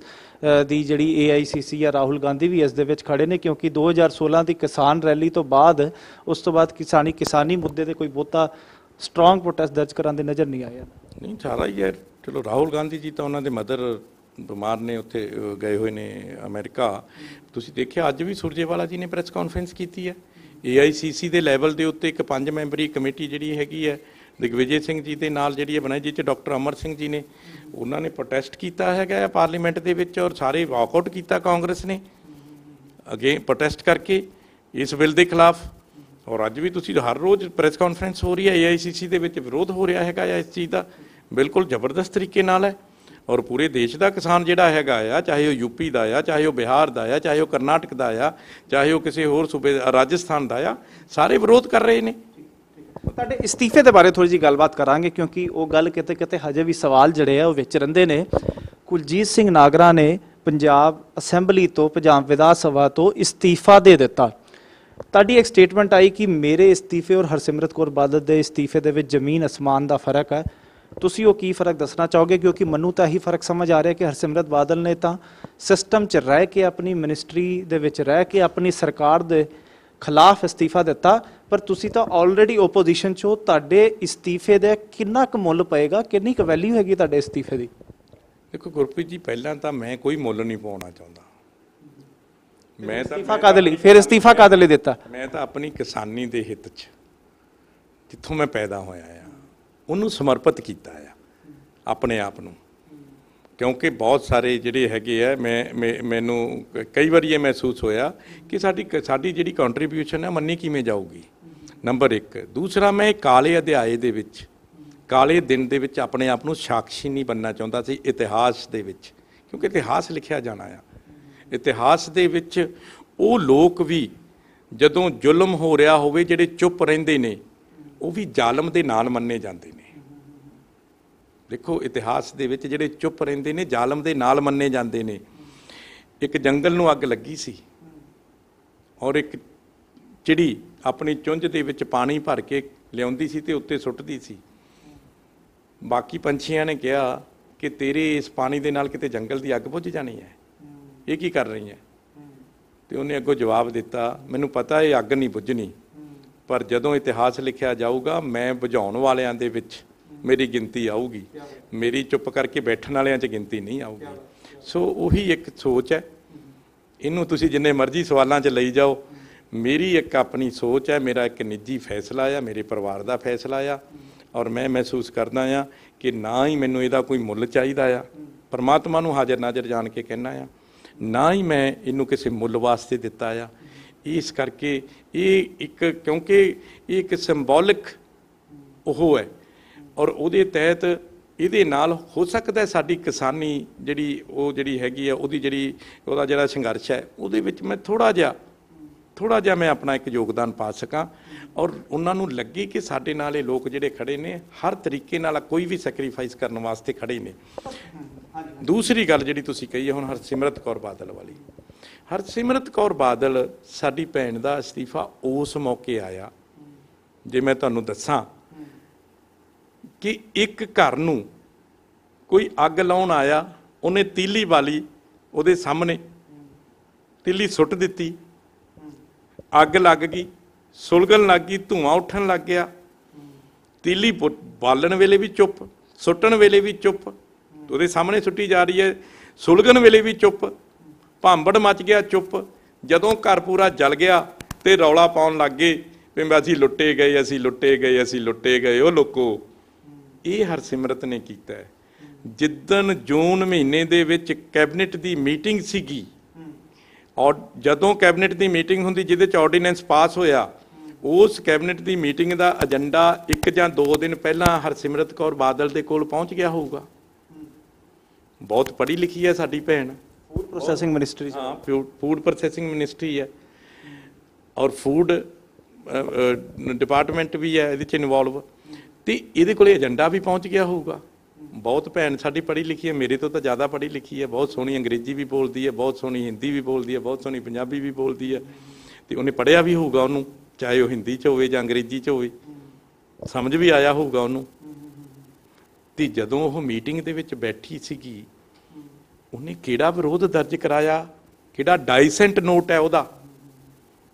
ਦੀ ਜਿਹੜੀ AICC ਜਾਂ ਰਾਹੁਲ ਗਾਂਧੀ ਵੀ ਇਸ ਦੇ ਵਿੱਚ ਖੜੇ ਨੇ, ਕਿਉਂਕਿ 2016 ਦੀ ਕਿਸਾਨ ਰੈਲੀ ਤੋਂ ਬਾਅਦ ਉਸ ਤੋਂ ਬਾਅਦ ਕਿਸਾਨੀ ਮੁੱਦੇ ਤੇ ਕੋਈ ਬਹੁਤਾ ਸਟਰੋਂਗ ਪ੍ਰੋਟੈਸਟ ਦਰਜ ਕਰਨ ਦੇ ਨਜ਼ਰ ਨਹੀਂ ਆਇਆ। ਨਹੀਂ, ਸਾਰਾ ਹੀ ਯਾਰ, ਚਲੋ ਰਾਹੁਲ ਗਾਂਧੀ ਜੀ ਤਾਂ ਉਹਨਾਂ ਦੇ ਮਦਰ ਬਿਮਾਰ ਨੇ, ਉੱਥੇ ਗਏ ਹੋਏ ਨੇ ਅਮਰੀਕਾ। ਤੁਸੀਂ ਦੇਖਿਆ ਅੱਜ ਵੀ ਸੁਰਜੇਵਾਲਾ ਜੀ ਨੇ ਪ੍ਰੈਸ ਕਾਨਫਰੰਸ ਕੀਤੀ ਹੈ। AICC ਦੇ ਲੈਵਲ ਦੇ ਉੱਤੇ ਇੱਕ 5 ਮੈਂਬਰੀ ਕਮੇਟੀ ਜਿਹੜੀ ਹੈਗੀ ਹੈ ਦਿਗਵਿਜੇ ਸਿੰਘ ਜੀ ਦੇ ਨਾਲ ਜਿਹੜੀ ਹੈ ਬਣਾਈ, ਜਿਸ 'ਚ ਡਾਕਟਰ ਅਮਰ ਸਿੰਘ ਜੀ ਨੇ, ਉਹਨਾਂ ਨੇ ਪ੍ਰੋਟੈਸਟ ਕੀਤਾ ਹੈਗਾ ਪਾਰਲੀਮੈਂਟ ਦੇ ਵਿੱਚ ਔਰ ਸਾਰੇ ਵਾਕਆਊਟ ਕੀਤਾ ਕਾਂਗਰਸ ਨੇ ਅੱਗੇ ਪ੍ਰੋਟੈਸਟ ਕਰਕੇ ਇਸ ਬਿੱਲ ਦੇ ਖਿਲਾਫ। ਔਰ ਅੱਜ ਵੀ ਤੁਸੀਂ ਹਰ ਰੋਜ਼ ਪ੍ਰੈਸ ਕਾਨਫਰੰਸ ਹੋ ਰਹੀ ਹੈ, AICC ਦੇ ਵਿੱਚ ਵਿਰੋਧ ਹੋ ਰਿਹਾ ਹੈਗਾ ਇਸ ਚੀਜ਼ ਦਾ, ਬਿਲਕੁਲ ਜ਼ਬਰਦਸਤ ਤਰੀਕੇ ਨਾਲ ਹੈ। ਔਰ ਪੂਰੇ ਦੇਸ਼ ਦਾ ਕਿਸਾਨ ਜਿਹੜਾ ਹੈਗਾ ਆ, ਚਾਹੇ ਉਹ UP ਦਾ ਆ, ਚਾਹੇ ਉਹ ਬਿਹਾਰ ਦਾ ਆ, ਚਾਹੇ ਉਹ ਕਰਨਾਟਕ ਦਾ ਆ, ਚਾਹੇ ਉਹ ਕਿਸੇ ਹੋਰ ਸੂਬੇ ਰਾਜਸਥਾਨ ਦਾ ਆ, ਸਾਰੇ ਵਿਰੋਧ ਕਰ ਰਹੇ ਨੇ। ਤੁਹਾਡੇ ਇਸਤੀਫੇ ਦੇ ਬਾਰੇ ਥੋੜੀ ਜਿਹੀ ਗੱਲਬਾਤ ਕਰਾਂਗੇ ਕਿਉਂਕਿ ਉਹ ਗੱਲ ਕਿਤੇ ਹਜੇ ਵੀ ਸਵਾਲ ਜਿਹੜੇ ਆ ਉਹ ਵਿੱਚ ਰਹਿੰਦੇ ਨੇ। ਕੁਲਜੀਤ ਸਿੰਘ ਨਾਗਰਾ ਨੇ ਪੰਜਾਬ ਅਸੈਂਬਲੀ ਤੋਂ, ਪੰਜਾਬ ਵਿਧਾਨ ਸਭਾ ਤੋਂ ਇਸਤੀਫਾ ਦੇ ਦਿੱਤਾ। ਤੁਹਾਡੀ ਇੱਕ ਸਟੇਟਮੈਂਟ ਆਈ ਕਿ ਮੇਰੇ ਇਸਤੀਫੇ ਔਰ ਹਰਸਿਮਰਤ ਕੌਰ ਬਾਦਲ ਦੇ ਇਸਤੀਫੇ ਦੇ ਵਿੱਚ ਜ਼ਮੀਨ ਅਸਮਾਨ ਦਾ ਫਰਕ ਹੈ। ਤੁਸੀਂ ਉਹ ਕੀ ਫਰਕ ਦੱਸਣਾ ਚਾਹੋਗੇ? ਕਿਉਂਕਿ ਮੈਨੂੰ ਤਾਂ ਇਹੀ ਫਰਕ ਸਮਝ ਆ ਰਿਹਾ ਕਿ ਹਰਸਿਮਰਤ ਬਾਦਲ ਨੇ ਤਾਂ ਸਿਸਟਮ 'ਚ ਰਹਿ ਕੇ, ਆਪਣੀ ਮਿਨਿਸਟਰੀ ਦੇ ਵਿੱਚ ਰਹਿ ਕੇ, ਆਪਣੀ ਸਰਕਾਰ ਦੇ ਖਿਲਾਫ ਅਸਤੀਫਾ ਦਿੱਤਾ, ਪਰ ਤੁਸੀਂ ਤਾਂ ਆਲਰੇਡੀ ਓਪੋਜੀਸ਼ਨ 'ਚ ਹੋ। ਤੁਹਾਡੇ ਇਸਤੀਫੇ ਦਾ ਕਿੰਨਾ ਕੁ ਮੁੱਲ ਪਏਗਾ, ਕਿੰਨੀ ਕੁ ਵੈਲਿਊ ਹੈਗੀ ਤੁਹਾਡੇ ਇਸਤੀਫੇ ਦੀ? ਦੇਖੋ ਗੁਰਪ੍ਰੀਤ ਜੀ, ਪਹਿਲਾਂ ਤਾਂ ਮੈਂ ਕੋਈ ਮੁੱਲ ਨਹੀਂ ਪਾਉਣਾ ਚਾਹੁੰਦਾ। ਮੈਂ ਤਾਂ ਇਸਤੀਫਾ ਕਾਹਦੇ ਲਈ, ਫਿਰ ਇਸਤੀਫਾ ਕਾਹਦੇ ਲਈ ਦਿੱਤਾ? ਮੈਂ ਤਾਂ ਆਪਣੀ ਕਿਸਾਨੀ ਦੇ ਹਿੱਤ 'ਚ, ਜਿੱਥੋਂ ਮੈਂ ਪੈਦਾ ਹੋਇਆ ਆ, ਉਹਨੂੰ ਸਮਰਪਿਤ ਕੀਤਾ ਆ ਆਪਣੇ ਆਪ ਨੂੰ। ਕਿਉਂਕਿ ਬਹੁਤ ਸਾਰੇ ਜਿਹੜੇ ਹੈਗੇ ਆ, ਮੈਨੂੰ ਕਈ ਵਾਰੀ ਇਹ ਮਹਿਸੂਸ ਹੋਇਆ ਕਿ ਸਾਡੀ ਜਿਹੜੀ ਕੰਟਰੀਬਿਊਸ਼ਨ ਹੈ ਮੰਨੀ ਕਿਵੇਂ ਜਾਊਗੀ, ਨੰਬਰ 1। ਦੂਸਰਾ, ਮੈਂ ਕਾਲੇ ਅਧਿਆਏ ਦੇ ਵਿੱਚ, ਕਾਲੇ ਦਿਨ ਦੇ ਵਿੱਚ ਆਪਣੇ ਆਪ ਨੂੰ ਸਾਕਸ਼ੀ ਨਹੀਂ ਬਣਨਾ ਚਾਹੁੰਦਾ ਸੀ ਇਤਿਹਾਸ ਦੇ ਵਿੱਚ, ਕਿਉਂਕਿ ਇਤਿਹਾਸ ਲਿਖਿਆ ਜਾਣਾ ਆ। ਇਤਿਹਾਸ ਦੇ ਵਿੱਚ ਉਹ ਲੋਕ ਵੀ, ਜਦੋਂ ਜ਼ੁਲਮ ਹੋ ਰਿਹਾ ਹੋਵੇ, ਜਿਹੜੇ ਚੁੱਪ ਰਹਿੰਦੇ ਨੇ, ਉਹ ਵੀ ਜ਼ਾਲਮ ਦੇ ਨਾਲ ਮੰਨੇ ਜਾਂਦੇ ਨੇ। ਦੇਖੋ, ਇਤਿਹਾਸ ਦੇ ਵਿੱਚ ਜਿਹੜੇ ਚੁੱਪ ਰਹਿੰਦੇ ਨੇ, ਜ਼ਾਲਮ ਦੇ ਨਾਲ ਮੰਨੇ ਜਾਂਦੇ ਨੇ। ਇੱਕ ਜੰਗਲ ਨੂੰ ਅੱਗ ਲੱਗੀ ਸੀ ਔਰ ਇੱਕ ਚਿੜੀ ਆਪਣੀ ਚੁੰਝ ਦੇ ਵਿੱਚ ਪਾਣੀ ਭਰ ਕੇ ਲਿਆਉਂਦੀ ਸੀ ਤੇ ਉੱਤੇ ਸੁੱਟਦੀ ਸੀ। ਬਾਕੀ ਪੰਛੀਆਂ ਨੇ ਕਿਹਾ ਕਿ ਤੇਰੇ ਇਸ ਪਾਣੀ ਦੇ ਨਾਲ ਕਿਤੇ ਜੰਗਲ ਦੀ ਅੱਗ ਬੁੱਝ ਜਾਣੀ ਹੈ, ਇਹ ਕੀ ਕਰ ਰਹੀ ਹੈ? ਤੇ ਉਹਨੇ ਅੱਗੋਂ ਜਵਾਬ ਦਿੱਤਾ, ਮੈਨੂੰ ਪਤਾ ਇਹ ਅੱਗ ਨਹੀਂ ਬੁੱਝਣੀ, ਪਰ ਜਦੋਂ ਇਤਿਹਾਸ ਲਿਖਿਆ ਜਾਊਗਾ, ਮੈਂ ਬੁਝਾਉਣ ਵਾਲਿਆਂ ਦੇ ਵਿੱਚ ਮੇਰੀ ਗਿਣਤੀ ਆਊਗੀ, ਮੇਰੀ ਚੁੱਪ ਕਰਕੇ ਬੈਠਣ ਵਾਲਿਆਂ 'ਚ ਗਿਣਤੀ ਨਹੀਂ ਆਊਗੀ। ਸੋ ਉਹੀ ਇੱਕ ਸੋਚ ਹੈ। ਇਹਨੂੰ ਤੁਸੀਂ ਜਿੰਨੇ ਮਰਜ਼ੀ ਸਵਾਲਾਂ 'ਚ ਲਈ ਜਾਓ, ਮੇਰੀ ਇੱਕ ਆਪਣੀ ਸੋਚ ਹੈ, ਮੇਰਾ ਇੱਕ ਨਿੱਜੀ ਫੈਸਲਾ ਆ, ਮੇਰੇ ਪਰਿਵਾਰ ਦਾ ਫੈਸਲਾ ਆ, ਔਰ ਮੈਂ ਮਹਿਸੂਸ ਕਰਦਾ ਆ ਕਿ ਨਾ ਹੀ ਮੈਨੂੰ ਇਹਦਾ ਕੋਈ ਮੁੱਲ ਚਾਹੀਦਾ ਆ। ਪਰਮਾਤਮਾ ਨੂੰ ਹਾਜ਼ਰ ਨਾਜ਼ਰ ਜਾਣ ਕੇ ਕਹਿਣਾ ਆ, ਨਾ ਹੀ ਮੈਂ ਇਹਨੂੰ ਕਿਸੇ ਮੁੱਲ ਵਾਸਤੇ ਦਿੱਤਾ ਆ। ਇਸ ਕਰਕੇ ਇਹ ਇੱਕ, ਕਿਉਂਕਿ ਇਹ ਇੱਕ ਸਿੰਬੋਲਿਕ ਉਹ ਹੈ, ਔਰ ਉਹਦੇ ਤਹਿਤ ਇਹਦੇ ਨਾਲ ਹੋ ਸਕਦਾ ਸਾਡੀ ਕਿਸਾਨੀ ਜਿਹੜੀ ਹੈਗੀ ਆ, ਉਹਦਾ ਜਿਹੜਾ ਸੰਘਰਸ਼ ਹੈ, ਉਹਦੇ ਵਿੱਚ ਮੈਂ ਥੋੜ੍ਹਾ ਜਿਹਾ ਮੈਂ ਆਪਣਾ ਇੱਕ ਯੋਗਦਾਨ ਪਾ ਸਕਾਂ, ਔਰ ਉਹਨਾਂ ਨੂੰ ਲੱਗੇ ਕਿ ਸਾਡੇ ਨਾਲ ਇਹ ਲੋਕ ਜਿਹੜੇ ਖੜੇ ਨੇ, ਹਰ ਤਰੀਕੇ ਨਾਲ ਕੋਈ ਵੀ ਸੈਕਰੀਫਾਈਸ ਕਰਨ ਵਾਸਤੇ ਖੜੇ ਨੇ। ਦੂਸਰੀ ਗੱਲ ਜਿਹੜੀ ਤੁਸੀਂ ਕਹੀ ਹੈ ਹੁਣ ਹਰਸਿਮਰਤ ਕੌਰ ਬਾਦਲ ਵਾਲੀ, ਹਰਸਿਮਰਤ ਕੌਰ ਬਾਦਲ ਸਾਡੀ ਭੈਣ ਦਾ ਅਸਤੀਫਾ ਉਸ ਮੌਕੇ ਆਇਆ, ਜੇ ਮੈਂ ਤੁਹਾਨੂੰ ਦੱਸਾਂ ਕਿ ਇੱਕ ਘਰ ਨੂੰ ਕੋਈ ਅੱਗ ਲਾਉਣ ਆਇਆ, ਉਹਨੇ ਤੀਲੀ ਵਾਲੀ, ਉਹਦੇ ਸਾਹਮਣੇ ਤੀਲੀ ਸੁੱਟ ਦਿੱਤੀ, ਅੱਗ ਲੱਗ ਗਈ, ਸੁਲਗਣ ਲੱਗ ਗਈ, ਧੂੰਆਂ ਉੱਠਣ ਲੱਗ ਗਿਆ। ਤੀਲੀ ਬਾਲਣ ਵੇਲੇ ਵੀ ਚੁੱਪ, ਸੁੱਟਣ ਵੇਲੇ ਵੀ ਚੁੱਪ, ਉਹਦੇ ਸਾਹਮਣੇ ਸੁੱਟੀ ਜਾ ਰਹੀ ਹੈ, ਸੁਲਗਣ ਵੇਲੇ ਵੀ ਚੁੱਪ, ਭਾਂਬੜ ਮਚ ਗਿਆ, ਚੁੱਪ। ਜਦੋਂ ਘਰ ਪੂਰਾ ਜਲ ਗਿਆ ਤੇ ਰੌਲਾ ਪਾਉਣ ਲੱਗ ਗਏ ਵੀ ਅਸੀਂ ਲੁੱਟੇ ਗਏ, ਅਸੀਂ ਲੁੱਟੇ ਗਏ, ਅਸੀਂ ਲੁੱਟੇ ਗਏ। ਉਹ ਲੋਕੋ, ਇਹ ਹਰਸਿਮਰਤ ਨੇ ਕੀਤਾ ਹੈ। ਜਿੱਦਣ ਜੂਨ ਮਹੀਨੇ ਦੇ ਵਿੱਚ ਕੈਬਨਿਟ ਦੀ ਮੀਟਿੰਗ ਸੀਗੀ, ਔਰ ਜਦੋਂ ਕੈਬਨਿਟ ਦੀ ਮੀਟਿੰਗ ਹੁੰਦੀ ਜਿਹਦੇ 'ਚ ਆਰਡੀਨੈਂਸ ਪਾਸ ਹੋਇਆ, ਉਸ ਕੈਬਨਿਟ ਦੀ ਮੀਟਿੰਗ ਦਾ ਏਜੰਡਾ 1 ਜਾਂ 2 ਦਿਨ ਪਹਿਲਾਂ ਹਰਸਿਮਰਤ ਕੌਰ ਬਾਦਲ ਦੇ ਕੋਲ ਪਹੁੰਚ ਗਿਆ ਹੋਊਗਾ। ਬਹੁਤ ਪੜ੍ਹੀ ਲਿਖੀ ਹੈ ਸਾਡੀ ਭੈਣ, ਫੂਡ ਪ੍ਰੋਸੈਸਿੰਗ ਮਿਨਿਸਟਰੀ, ਹਾਂ ਫੂਡ ਪ੍ਰੋਸੈਸਿੰਗ ਮਿਨਿਸਟਰੀ ਹੈ, ਔਰ ਫੂਡ ਡਿਪਾਰਟਮੈਂਟ ਵੀ ਹੈ ਇਹਦੇ 'ਚ ਇਨਵੋਲਵ, ਤੇ ਇਹਦੇ ਕੋਲੇ ਏਜੰਡਾ ਵੀ ਪਹੁੰਚ ਗਿਆ ਹੋਊਗਾ। ਬਹੁਤ ਭੈਣ ਸਾਡੀ ਪੜ੍ਹੀ ਲਿਖੀ ਹੈ, ਮੇਰੇ ਤੋਂ ਤਾਂ ਜ਼ਿਆਦਾ ਪੜ੍ਹੀ ਲਿਖੀ ਹੈ, ਬਹੁਤ ਸੋਹਣੀ ਅੰਗਰੇਜ਼ੀ ਵੀ ਬੋਲਦੀ ਹੈ, ਬਹੁਤ ਸੋਹਣੀ ਹਿੰਦੀ ਵੀ ਬੋਲਦੀ ਹੈ, ਬਹੁਤ ਸੋਹਣੀ ਪੰਜਾਬੀ ਵੀ ਬੋਲਦੀ ਹੈ, ਤੇ ਉਹਨੇ ਪੜ੍ਹਿਆ ਵੀ ਹੋਊਗਾ, ਉਹਨੂੰ ਚਾਹੇ ਉਹ ਹਿੰਦੀ 'ਚ ਹੋਵੇ ਜਾਂ ਅੰਗਰੇਜ਼ੀ 'ਚ ਹੋਵੇ, ਸਮਝ ਵੀ ਆਇਆ ਹੋਊਗਾ ਉਹਨੂੰ। ਤੇ ਜਦੋਂ ਉਹ ਮੀਟਿੰਗ ਦੇ ਵਿੱਚ ਬੈਠੀ ਸੀਗੀ, ਉਹਨੇ ਕਿਹੜਾ ਵਿਰੋਧ ਦਰਜ ਕਰਾਇਆ, ਕਿਹੜਾ ਡਾਈਸੈਂਟ ਨੋਟ ਹੈ ਉਹਦਾ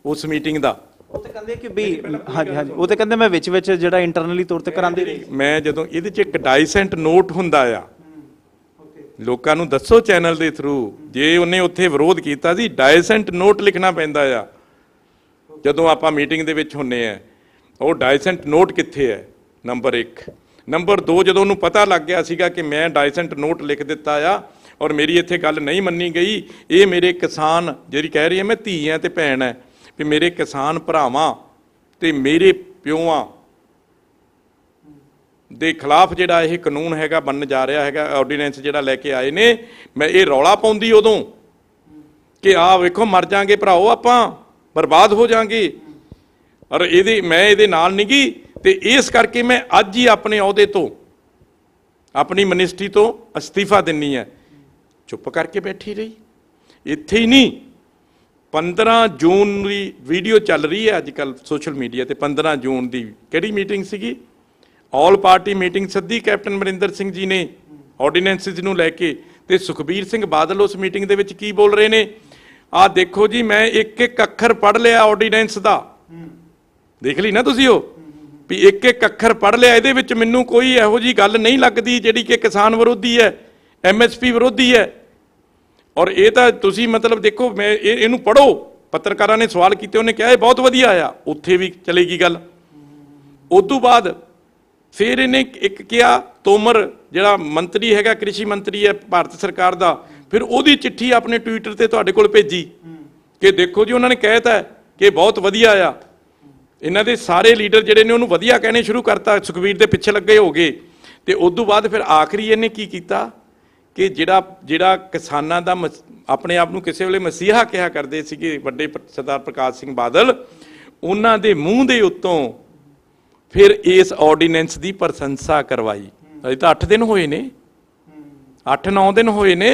ਉਸ ਮੀਟਿੰਗ ਦਾ। ਉਹ ਤੇ ਕਹਿੰਦੇ ਕਿ ਵੀ ਹਾਂਜੀ ਹਾਂਜੀ, ਉਹ ਤੇ ਕਹਿੰਦੇ ਮੈਂ ਵਿੱਚ ਜਿਹੜਾ ਇੰਟਰਨਲੀ ਤੌਰ ਤੇ ਕਰਾਂਦੀ ਰਹੀ। ਮੈਂ ਜਦੋਂ ਇਹਦੇ 'ਚ ਇੱਕ ਡਾਈਸੈਂਟ ਨੋਟ ਹੁੰਦਾ ਆ, ਲੋਕਾਂ ਨੂੰ ਦੱਸੋ ਚੈਨਲ ਦੇ ਥਰੂ, ਜੇ ਉਹਨੇ ਉੱਥੇ ਵਿਰੋਧ ਕੀਤਾ ਸੀ, ਡਾਈਸੈਂਟ ਨੋਟ ਲਿਖਣਾ ਪੈਂਦਾ ਆ ਜਦੋਂ ਆਪਾਂ ਮੀਟਿੰਗ ਦੇ ਵਿੱਚ ਹੁੰਨੇ ਆ। ਉਹ ਡਾਈਸੈਂਟ ਨੋਟ ਕਿੱਥੇ ਹੈ, ਨੰਬਰ 1। ਨੰਬਰ 2, ਜਦੋਂ ਉਹਨੂੰ ਪਤਾ ਲੱਗ ਗਿਆ ਸੀਗਾ ਕਿ ਮੈਂ ਡਾਈਸੈਂਟ ਨੋਟ ਲਿਖ ਦਿੱਤਾ ਆ ਔਰ ਮੇਰੀ ਇੱਥੇ ਗੱਲ ਨਹੀਂ ਮੰਨੀ ਗਈ, ਇਹ ਮੇਰੇ ਕਿਸਾਨ, ਜਿਹੜੀ ਕਹਿ ਰਹੀ ਹੈ ਮੈਂ ਧੀ ਹੈ ਤੇ ਭੈਣ ਹੈ, ਵੀ ਮੇਰੇ ਕਿਸਾਨ ਭਰਾਵਾਂ ਤੇ ਮੇਰੇ ਪਿਓਆਂ ਦੇ ਖਿਲਾਫ ਜਿਹੜਾ ਇਹ ਕਾਨੂੰਨ ਹੈਗਾ ਬਣਨ ਜਾ ਰਿਹਾ ਹੈਗਾ, ਆਰਡੀਨੈਂਸ ਜਿਹੜਾ ਲੈ ਕੇ ਆਏ ਨੇ, ਮੈਂ ਇਹ ਰੌਲਾ ਪਾਉਂਦੀ ਉਦੋਂ ਕਿ ਆਹ ਵੇਖੋ ਮਰ ਜਾਾਂਗੇ ਭਰਾਓ, ਆਪਾਂ ਬਰਬਾਦ ਹੋ ਜਾਾਂਗੇ, ਔਰ ਮੈਂ ਇਹਦੇ ਨਾਲ ਨਹੀਂ ਗਈ, ਤੇ ਇਸ ਕਰਕੇ ਮੈਂ ਅੱਜ ਹੀ ਆਪਣੇ ਅਹੁਦੇ ਤੋਂ, ਆਪਣੀ ਮਿਨਿਸਟਰੀ ਤੋਂ ਅਸਤੀਫਾ ਦਿੰਨੀ ਹੈ। ਚੁੱਪ ਕਰਕੇ ਬੈਠੀ ਰਹੀ। ਇੱਥੇ ਹੀ ਨਹੀਂ, 15 ਜੂਨ ਦੀ ਵੀਡੀਓ ਚੱਲ ਰਹੀ ਹੈ ਅੱਜ ਕੱਲ੍ਹ ਸੋਸ਼ਲ ਮੀਡੀਆ ਤੇ। 15 ਜੂਨ ਦੀ ਕਿਹੜੀ ਮੀਟਿੰਗ ਸੀਗੀ? ਆਲ ਪਾਰਟੀ ਮੀਟਿੰਗ ਸੱਦੀ ਕੈਪਟਨ ਅਮਰਿੰਦਰ ਸਿੰਘ ਜੀ ਨੇ ਆਰਡੀਨੈਂਸਿਸ ਨੂੰ ਲੈ ਕੇ, ਤੇ ਸੁਖਬੀਰ ਸਿੰਘ ਬਾਦਲ ਉਸ ਮੀਟਿੰਗ ਦੇ ਵਿੱਚ ਕੀ ਬੋਲ ਰਹੇ ਨੇ, ਆਹ ਦੇਖੋ ਜੀ ਮੈਂ ਇੱਕ ਇੱਕ ਅੱਖਰ ਪੜ੍ਹ ਲਿਆ ਆਰਡੀਨੈਂਸ ਦਾ, ਦੇਖ ਲਈ ਨਾ ਤੁਸੀਂ ਉਹ ਵੀ ਇੱਕ ਇੱਕ ਅੱਖਰ ਪੜ੍ਹ ਲਿਆ, ਇਹਦੇ ਵਿੱਚ ਮੈਨੂੰ ਕੋਈ ਇਹੋ ਜਿਹੀ ਗੱਲ ਨਹੀਂ ਲੱਗਦੀ ਜਿਹੜੀ ਕਿ ਕਿਸਾਨ ਵਿਰੋਧੀ ਹੈ, MSP ਵਿਰੋਧੀ ਹੈ। ਔਰ ਇਹ ਤਾਂ ਤੁਸੀਂ ਮਤਲਬ ਦੇਖੋ, ਮੈਂ ਇਹਨੂੰ ਪੜ੍ਹੋ, ਪੱਤਰਕਾਰਾਂ ਨੇ ਸਵਾਲ ਕੀਤੇ, ਉਹਨੇ ਕਿਹਾ ਇਹ ਬਹੁਤ ਵਧੀਆ ਆ, ਉੱਥੇ ਵੀ ਚਲੇਗੀ ਗੱਲ। ਉਦੋਂ ਬਾਅਦ ਫਿਰ ਇਹਨੇ ਇੱਕ ਕਿਹਾ, ਤੋਮਰ ਜਿਹੜਾ ਮੰਤਰੀ ਹੈਗਾ, ਕ੍ਰਿਸ਼ੀ ਮੰਤਰੀ ਹੈ ਭਾਰਤ ਸਰਕਾਰ ਦਾ, ਫਿਰ ਉਹਦੀ ਚਿੱਠੀ ਆਪਣੇ ਟਵਿੱਟਰ ਤੇ ਤੁਹਾਡੇ ਕੋਲ ਭੇਜੀ ਕਿ ਦੇਖੋ ਜੀ ਉਹਨਾਂ ਨੇ ਕਹਿਤਾ ਕਿ ਬਹੁਤ ਵਧੀਆ ਆ। ਇਹਨਾਂ ਦੇ ਸਾਰੇ ਲੀਡਰ ਜਿਹੜੇ ਨੇ ਉਹਨੂੰ ਵਧੀਆ ਕਹਿਣੇ ਸ਼ੁਰੂ ਕਰਤਾ, ਸੁਖਬੀਰ ਦੇ ਪਿੱਛੇ ਲੱਗੇ ਹੋ ਗਏ। ਤੇ ਉਦੋਂ ਬਾਅਦ ਫਿਰ ਆਖਰੀ ਇਹਨੇ ਕੀ ਕੀਤਾ ਕਿ ਜਿਹੜਾ ਕਿਸਾਨਾਂ ਦਾ ਆਪਣੇ ਆਪ ਨੂੰ ਕਿਸੇ ਵੇਲੇ ਮਸੀਹਾ ਕਿਹਾ ਕਰਦੇ ਸੀਗੇ ਵੱਡੇ ਸਰਦਾਰ ਪ੍ਰਕਾਸ਼ ਸਿੰਘ ਬਾਦਲ, ਉਹਨਾਂ ਦੇ ਮੂੰਹ ਦੇ ਉੱਤੋਂ ਫਿਰ ਇਸ ਆਰਡੀਨੈਂਸ ਦੀ ਪ੍ਰਸ਼ੰਸਾ ਕਰਵਾਈ। ਅਜੇ ਤਾਂ 8 ਦਿਨ ਹੋਏ ਨੇ, 8-9 ਦਿਨ ਹੋਏ ਨੇ।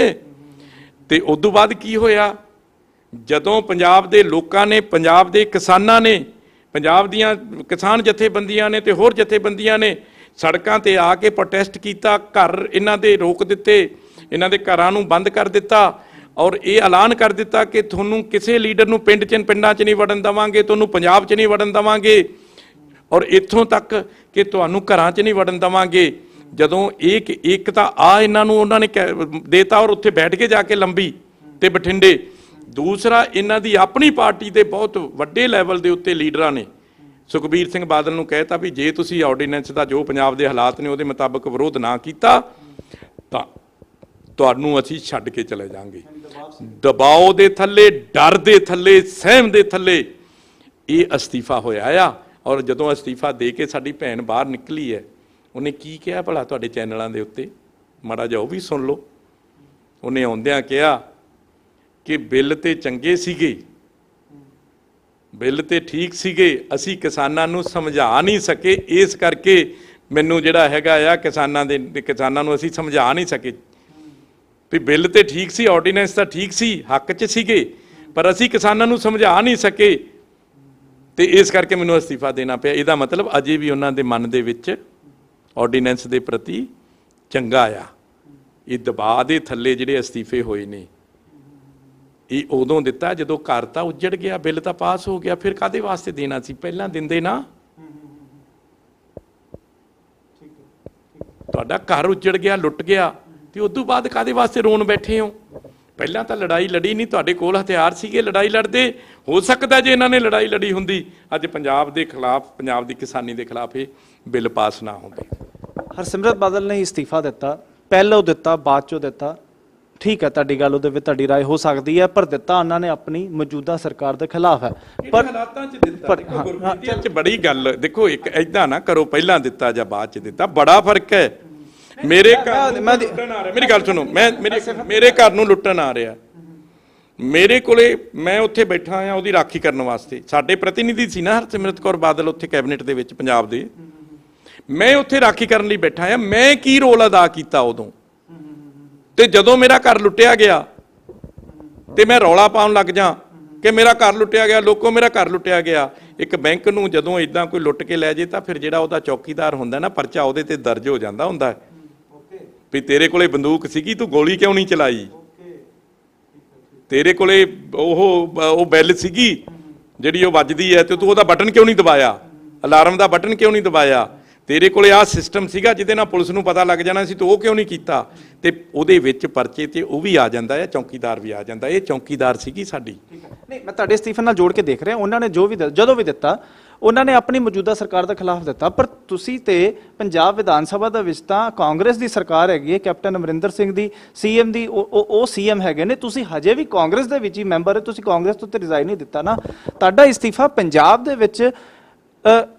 ਤੇ ਉਦੋਂ ਬਾਅਦ ਕੀ ਹੋਇਆ, ਜਦੋਂ ਪੰਜਾਬ ਦੇ ਲੋਕਾਂ ਨੇ, ਪੰਜਾਬ ਦੇ ਕਿਸਾਨਾਂ ਨੇ, ਪੰਜਾਬ ਦੀਆਂ ਕਿਸਾਨ ਜਥੇਬੰਦੀਆਂ ਨੇ ਤੇ ਹੋਰ ਜਥੇਬੰਦੀਆਂ ਨੇ ਸੜਕਾਂ ਤੇ ਆ ਕੇ ਪ੍ਰੋਟੈਸਟ ਕੀਤਾ, ਘਰ ਇਹਨਾਂ ਦੇ ਰੋਕ ਦਿੱਤੇ, ਇਹਨਾਂ ਦੇ ਘਰਾਂ ਨੂੰ ਬੰਦ ਕਰ ਦਿੱਤਾ ਔਰ ਇਹ ਐਲਾਨ ਕਰ ਦਿੱਤਾ ਕਿ ਤੁਹਾਨੂੰ ਕਿਸੇ ਲੀਡਰ ਨੂੰ ਪਿੰਡਾਂ 'ਚ ਨਹੀਂ ਵੜਨ ਦੇਵਾਂਗੇ, ਤੁਹਾਨੂੰ ਪੰਜਾਬ 'ਚ ਨਹੀਂ ਵੜਨ ਦੇਵਾਂਗੇ ਔਰ ਇੱਥੋਂ ਤੱਕ ਕਿ ਤੁਹਾਨੂੰ ਘਰਾਂ 'ਚ ਨਹੀਂ ਵੜਨ ਦੇਵਾਂਗੇ। ਜਦੋਂ ਇੱਕ ਤਾਂ ਇਹਨਾਂ ਨੂੰ ਉਹਨਾਂ ਨੇ ਦੇਤਾ ਔਰ ਉੱਥੇ ਬੈਠ ਕੇ ਜਾ ਕੇ ਲੰਬੀ ਤੇ ਬਠਿੰਡੇ, ਦੂਸਰਾ ਇਹਨਾਂ ਦੀ ਆਪਣੀ ਪਾਰਟੀ ਦੇ ਬਹੁਤ ਵੱਡੇ ਲੈਵਲ ਦੇ ਉੱਤੇ ਲੀਡਰਾਂ ਨੇ ਸੁਖਬੀਰ ਸਿੰਘ ਬਾਦਲ ਨੂੰ ਕਹਿਤਾ ਵੀ ਜੇ ਤੁਸੀਂ ਆਰਡੀਨੈਂਸ ਦਾ ਜੋ ਪੰਜਾਬ ਦੇ ਹਾਲਾਤ ਨੇ ਉਹਦੇ ਮੁਤਾਬਕ ਵਿਰੋਧ ਨਾ ਕੀਤਾ ਤਾਂ ਤੁਹਾਨੂੰ ਅਸੀਂ ਛੱਡ ਕੇ ਚਲੇ ਜਾਵਾਂਗੇ। ਦਬਾਅ ਦੇ ਥੱਲੇ, ਡਰ ਦੇ ਥੱਲੇ, ਸਹਿਮ ਦੇ ਥੱਲੇ ਇਹ ਅਸਤੀਫਾ ਹੋਇਆ ਆ। ਔਰ ਜਦੋਂ ਅਸਤੀਫਾ ਦੇ ਕੇ ਸਾਡੀ ਭੈਣ ਬਾਹਰ ਨਿਕਲੀ ਹੈ, ਉਹਨੇ ਕੀ ਕਿਹਾ ਭਲਾ ਤੁਹਾਡੇ ਚੈਨਲਾਂ ਦੇ ਉੱਤੇ, ਮਾੜਾ ਜਿਹਾ ਉਹ ਵੀ ਸੁਣ ਲਓ। ਉਹਨੇ ਆਉਂਦਿਆਂ ਕਿਹਾ ਕਿ ਬਿੱਲ ਤੇ ਚੰਗੇ ਸੀਗੇ, ਬਿੱਲ ਤੇ ਠੀਕ ਸੀਗੇ, ਅਸੀਂ ਕਿਸਾਨਾਂ ਨੂੰ ਸਮਝਾ ਨਹੀਂ ਸਕੇ, ਇਸ ਕਰਕੇ ਮੈਨੂੰ ਜਿਹੜਾ ਹੈਗਾ ਆ ਕਿਸਾਨਾਂ ਨੂੰ ਅਸੀਂ ਸਮਝਾ ਨਹੀਂ ਸਕੇ ਵੀ ਬਿੱਲ ਤੇ ਠੀਕ ਸੀ, ਆਰਡੀਨੈਂਸ ਤਾਂ ਠੀਕ ਸੀ, ਹੱਕ 'ਚ ਸੀਗੇ, ਪਰ ਅਸੀਂ ਕਿਸਾਨਾਂ ਨੂੰ ਸਮਝਾ ਨਹੀਂ ਸਕੇ ਤੇ ਇਸ ਕਰਕੇ ਮੈਨੂੰ ਅਸਤੀਫਾ ਦੇਣਾ ਪਿਆ। ਇਹਦਾ ਮਤਲਬ ਅਜੇ ਵੀ ਉਹਨਾਂ ਦੇ ਮਨ ਦੇ ਵਿੱਚ ਆਰਡੀਨੈਂਸ ਦੇ ਪ੍ਰਤੀ ਚੰਗਾ ਆ। ਇਹ ਦਬਾਅ ਦੇ ਥੱਲੇ ਜਿਹੜੇ ਅਸਤੀਫੇ ਹੋਏ ਨੇ ਇਹ ਉਦੋਂ ਦਿੱਤਾ ਜਦੋਂ ਘਰ ਤਾਂ ਉੱਜੜ ਗਿਆ, ਬਿੱਲ ਤਾਂ ਪਾਸ ਹੋ ਗਿਆ, ਫਿਰ ਕਾਹਦੇ ਵਾਸਤੇ ਦੇਣਾ ਸੀ, ਪਹਿਲਾਂ ਦਿੰਦੇ ਨਾ। ਤੁਹਾਡਾ ਘਰ ਉੱਜੜ ਗਿਆ, ਲੁੱਟ ਗਿਆ, ਤੇ ਉਦੋਂ ਬਾਅਦ ਕਾਹਦੇ ਵਾਸਤੇ ਰੋਣ ਬੈਠੇ ਹੋ? ਪਹਿਲਾਂ ਤਾਂ ਲੜਾਈ ਲੜੀ ਨਹੀਂ, ਤੁਹਾਡੇ ਕੋਲ ਹਥਿਆਰ ਸੀਗੇ, ਲੜਾਈ ਲੜਦੇ। ਹੋ ਸਕਦਾ ਜੇ ਇਹਨਾਂ ਨੇ ਲੜਾਈ ਲੜੀ ਹੁੰਦੀ ਅੱਜ ਪੰਜਾਬ ਦੇ ਖਿਲਾਫ, ਪੰਜਾਬ ਦੀ ਕਿਸਾਨੀ ਦੇ ਖਿਲਾਫ ਇਹ ਬਿੱਲ ਪਾਸ ਨਾ ਹੁੰਦੇ। ਹਰਸਿਮਰਤ ਬਾਦਲ ਨੇ ਇਸਤੀਫਾ ਦਿੱਤਾ, ਪਹਿਲੋਂ ਦਿੱਤਾ, ਬਾਅਦ ਚੋਂ ਦਿੱਤਾ, ਠੀਕ ਹੈ, ਤੁਹਾਡੀ ਗੱਲ ਉਹਦੇ ਵਿੱਚ ਤੁਹਾਡੀ ਰਾਏ ਹੋ ਸਕਦੀ ਹੈ, ਪਰ ਦਿੱਤਾ ਉਹਨਾਂ ਨੇ ਆਪਣੀ ਮੌਜੂਦਾ ਸਰਕਾਰ ਦੇ ਖਿਲਾਫ ਹੈ। ਪਰ ਹਾਲਾਤਾਂ 'ਚ ਦਿੱਤਾ, ਗੁਰਪ੍ਰੀਤ ਜੀ ਬੜੀ ਗੱਲ ਦੇਖੋ, ਇੱਕ ਏਦਾਂ ਨਾ ਕਰੋ ਪਹਿਲਾਂ ਦਿੱਤਾ ਜਾਂ ਬਾਅਦ 'ਚ ਦਿੱਤਾ, ਬੜਾ ਫਰਕ ਹੈ। ਮੇਰੇ ਘਰ ਨੂੰ ਲੁੱਟਣ ਆ ਰਿਹਾ, ਮੇਰੀ ਗੱਲ ਸੁਣੋ, ਮੇਰੇ ਘਰ ਨੂੰ ਲੁੱਟਣ ਆ ਰਿਹਾ, ਮੇਰੇ ਕੋਲੇ ਮੈਂ ਉੱਥੇ ਬੈਠਾ ਆ ਉਹਦੀ ਰਾਖੀ ਕਰਨ ਵਾਸਤੇ। ਸਾਡੇ ਪ੍ਰਤੀਨਿਧੀ ਸੀ ਨਾ ਹਰਸਿਮਰਤ ਕੌਰ ਬਾਦਲ ਉੱਥੇ ਕੈਬਨਿਟ ਦੇ ਵਿੱਚ ਪੰਜਾਬ ਦੇ, ਮੈਂ ਉੱਥੇ ਰਾਖੀ ਕਰਨ ਲਈ ਬੈਠਾ ਆ। ਮੈਂ ਕੀ ਰੋਲ ਅਦਾ ਕੀਤਾ ਉਦੋਂ? ਤੇ ਜਦੋਂ ਮੇਰਾ ਘਰ ਲੁੱਟਿਆ ਗਿਆ ਤੇ ਮੈਂ ਰੌਲਾ ਪਾਉਣ ਲੱਗ ਜਾ ਕਿ ਮੇਰਾ ਘਰ ਲੁੱਟਿਆ ਗਿਆ, ਲੋਕੋ ਮੇਰਾ ਘਰ ਲੁੱਟਿਆ ਗਿਆ। ਇੱਕ ਬੈਂਕ ਨੂੰ ਜਦੋਂ ਇਦਾਂ ਕੋਈ ਲੁੱਟ ਕੇ ਲੈ ਜੇ ਤਾਂ ਫਿਰ ਜਿਹੜਾ ਉਹਦਾ ਚੌਕੀਦਾਰ ਹੁੰਦਾ ਨਾ, ਪਰਚਾ ਉਹਦੇ ਤੇ ਦਰਜ ਹੋ ਜਾਂਦਾ ਹੁੰਦਾ ਵੀ ਤੇਰੇ ਕੋਲੇ ਬੰਦੂਕ ਸੀਗੀ, ਤੂੰ ਗੋਲੀ ਕਿਉਂ ਨਹੀਂ ਚਲਾਈ, ਤੇਰੇ ਕੋਲੇ ਉਹ ਬੈਲ ਸੀਗੀ ਜਿਹੜੀ ਉਹ ਵੱਜਦੀ ਹੈ ਤੇ ਤੂੰ ਉਹਦਾ ਬਟਨ ਕਿਉਂ ਨਹੀਂ ਦਬਾਇਆ, ਅਲਾਰਮ ਦਾ ਬਟਨ ਕਿਉਂ ਨਹੀਂ ਦਬਾਇਆ, ਤੇਰੇ ਕੋਲੇ ਆਹ ਸਿਸਟਮ ਸੀਗਾ ਜਿਹਦੇ ਨਾਲ ਪੁਲਿਸ ਨੂੰ ਪਤਾ ਲੱਗ ਜਾਣਾ ਸੀ, ਤੂੰ ਉਹ ਕਿਉਂ ਨਹੀਂ ਕੀਤਾ। ਤੇ ਉਹਦੇ ਵਿੱਚ ਪਰਚੇ ਤੇ ਉਹ ਵੀ ਆ ਜਾਂਦਾ ਹੈ, ਚੌਕੀਦਾਰ ਵੀ ਆ ਜਾਂਦਾ। ਇਹ ਚੌਕੀਦਾਰ ਸੀਗੀ ਸਾਡੀ। ਨਹੀਂ, ਮੈਂ ਤੁਹਾਡੇ ਇਸਤੀਫੇ ਨਾਲ ਜੋੜ ਕੇ ਦੇਖ ਰਿਹਾ, ਉਹਨਾਂ ਨੇ ਜੋ ਵੀ ਜਦੋਂ ਵੀ ਦਿੱਤਾ ਉਹਨਾਂ ਨੇ ਆਪਣੀ ਮੌਜੂਦਾ ਸਰਕਾਰ ਦੇ ਖਿਲਾਫ ਦਿੱਤਾ, ਪਰ ਤੁਸੀਂ ਤੇ ਪੰਜਾਬ ਵਿਧਾਨ ਸਭਾ ਦੇ ਵਿੱਚ ਤਾਂ ਕਾਂਗਰਸ ਦੀ ਸਰਕਾਰ ਹੈਗੀ ਹੈ, ਕੈਪਟਨ ਅਮਰਿੰਦਰ ਸਿੰਘ ਦੀ ਸੀਐਮ ਦੀ ਉਹ ਸੀਐਮ ਹੈਗੇ ਨੇ, ਤੁਸੀਂ ਹਜੇ ਵੀ ਕਾਂਗਰਸ ਦੇ ਵਿੱਚ ਹੀ ਮੈਂਬਰ ਹੈ, ਤੁਸੀਂ ਕਾਂਗਰਸ ਤੋਂ ਤੇ ਰਿਜ਼ਾਈਨ ਨਹੀਂ ਦਿੱਤਾ ਨਾ। ਤੁਹਾਡਾ ਇਸਤੀਫਾ ਪੰਜਾਬ ਦੇ ਵਿੱਚ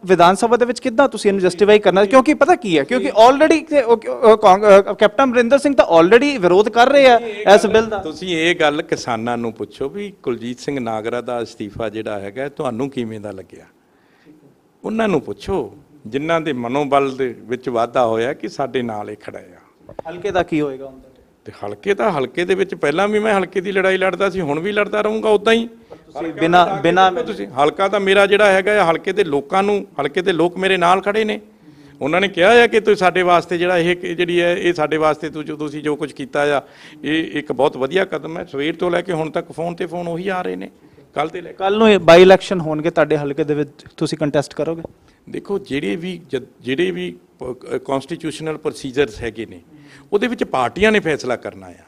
ਵਿਧਾਨ ਸਭਾ ਦੇ ਵਿੱਚ ਕਿੱਦਾਂ ਤੁਸੀਂ ਇਹਨੂੰ ਜਸਟੀਫਾਈ ਕਰਨਾ? ਕਿਉਂਕਿ ਪਤਾ ਕੀ ਹੈ, ਕਿਉਂਕਿ ਆਲਰੇਡੀ ਕੈਪਟਨ ਅਮਰਿੰਦਰ ਸਿੰਘ ਤਾਂ ਆਲਰੇਡੀ ਵਿਰੋਧ ਕਰ ਰਹੇ ਆ ਇਸ ਬਿੱਲ ਦਾ। ਤੁਸੀਂ ਇਹ ਗੱਲ ਕਿਸਾਨਾਂ ਨੂੰ ਪੁੱਛੋ ਵੀ ਕੁਲਜੀਤ ਸਿੰਘ ਨਾਗਰਾ ਦਾ ਅਸਤੀਫਾ ਜਿਹੜਾ ਹੈਗਾ ਤੁਹਾਨੂੰ ਕਿਵੇਂ ਦਾ ਲੱਗਿਆ, ਉਹਨਾਂ ਨੂੰ ਪੁੱਛੋ ਜਿਨ੍ਹਾਂ ਦੇ ਮਨੋਬਲ ਦੇ ਵਿੱਚ ਵਾਧਾ ਹੋਇਆ ਕਿ ਸਾਡੇ ਨਾਲ ਇਹ ਖੜਾ ਆ। ਹਲਕੇ ਦਾ ਕੀ ਹੋਏਗਾ ਹੁੰਦਾ? ਤੇ ਹਲਕੇ ਦੇ ਵਿੱਚ ਪਹਿਲਾਂ ਵੀ ਮੈਂ ਹਲਕੇ ਦੀ ਲੜਾਈ ਲੜਦਾ ਸੀ, ਹੁਣ ਵੀ ਲੜਦਾ ਰਹੂੰਗਾ ਉਦਾਂ ਹੀ। ਬਿਨਾ ਤੁਸੀਂ ਹਲਕਾ ਤਾਂ ਮੇਰਾ ਜਿਹੜਾ ਹੈਗਾ ਹਲਕੇ ਦੇ ਲੋਕਾਂ ਨੂੰ, ਹਲਕੇ ਦੇ ਲੋਕ ਮੇਰੇ ਨਾਲ ਖੜੇ ਨੇ, ਉਹਨਾਂ ਨੇ ਕਿਹਾ ਆ ਕਿ ਤੁਸੀਂ ਸਾਡੇ ਵਾਸਤੇ ਜਿਹੜਾ ਇਹ ਜਿਹੜੀ ਹੈ ਇਹ ਸਾਡੇ ਵਾਸਤੇ ਤੁਸੀਂ ਜੋ ਕੁਝ ਕੀਤਾ ਆ ਇਹ ਇੱਕ ਬਹੁਤ ਵਧੀਆ ਕਦਮ ਹੈ। ਸਵੇਰ ਤੋਂ ਲੈ ਕੇ ਹੁਣ ਤੱਕ ਫੋਨ ਤੇ ਫੋਨ ਉਹੀ ਆ ਰਹੇ ਨੇ। ਕੱਲ ਨੂੰ ਬਾਈ ਇਲੈਕਸ਼ਨ ਹੋਣਗੇ ਤੁਹਾਡੇ ਹਲਕੇ ਦੇ ਵਿੱਚ, ਤੁਸੀਂ ਕੰਟੈਸਟ ਕਰੋਗੇ? ਦੇਖੋ ਜਿਹੜੇ ਵੀ ਕਨਸਟੀਟਿਊਸ਼ਨਲ ਪ੍ਰੋਸੀਜਰਸ ਹੈਗੇ ਨੇ ਉਹਦੇ ਵਿੱਚ ਪਾਰਟੀਆਂ ਨੇ ਫੈਸਲਾ ਕਰਨਾ ਆ,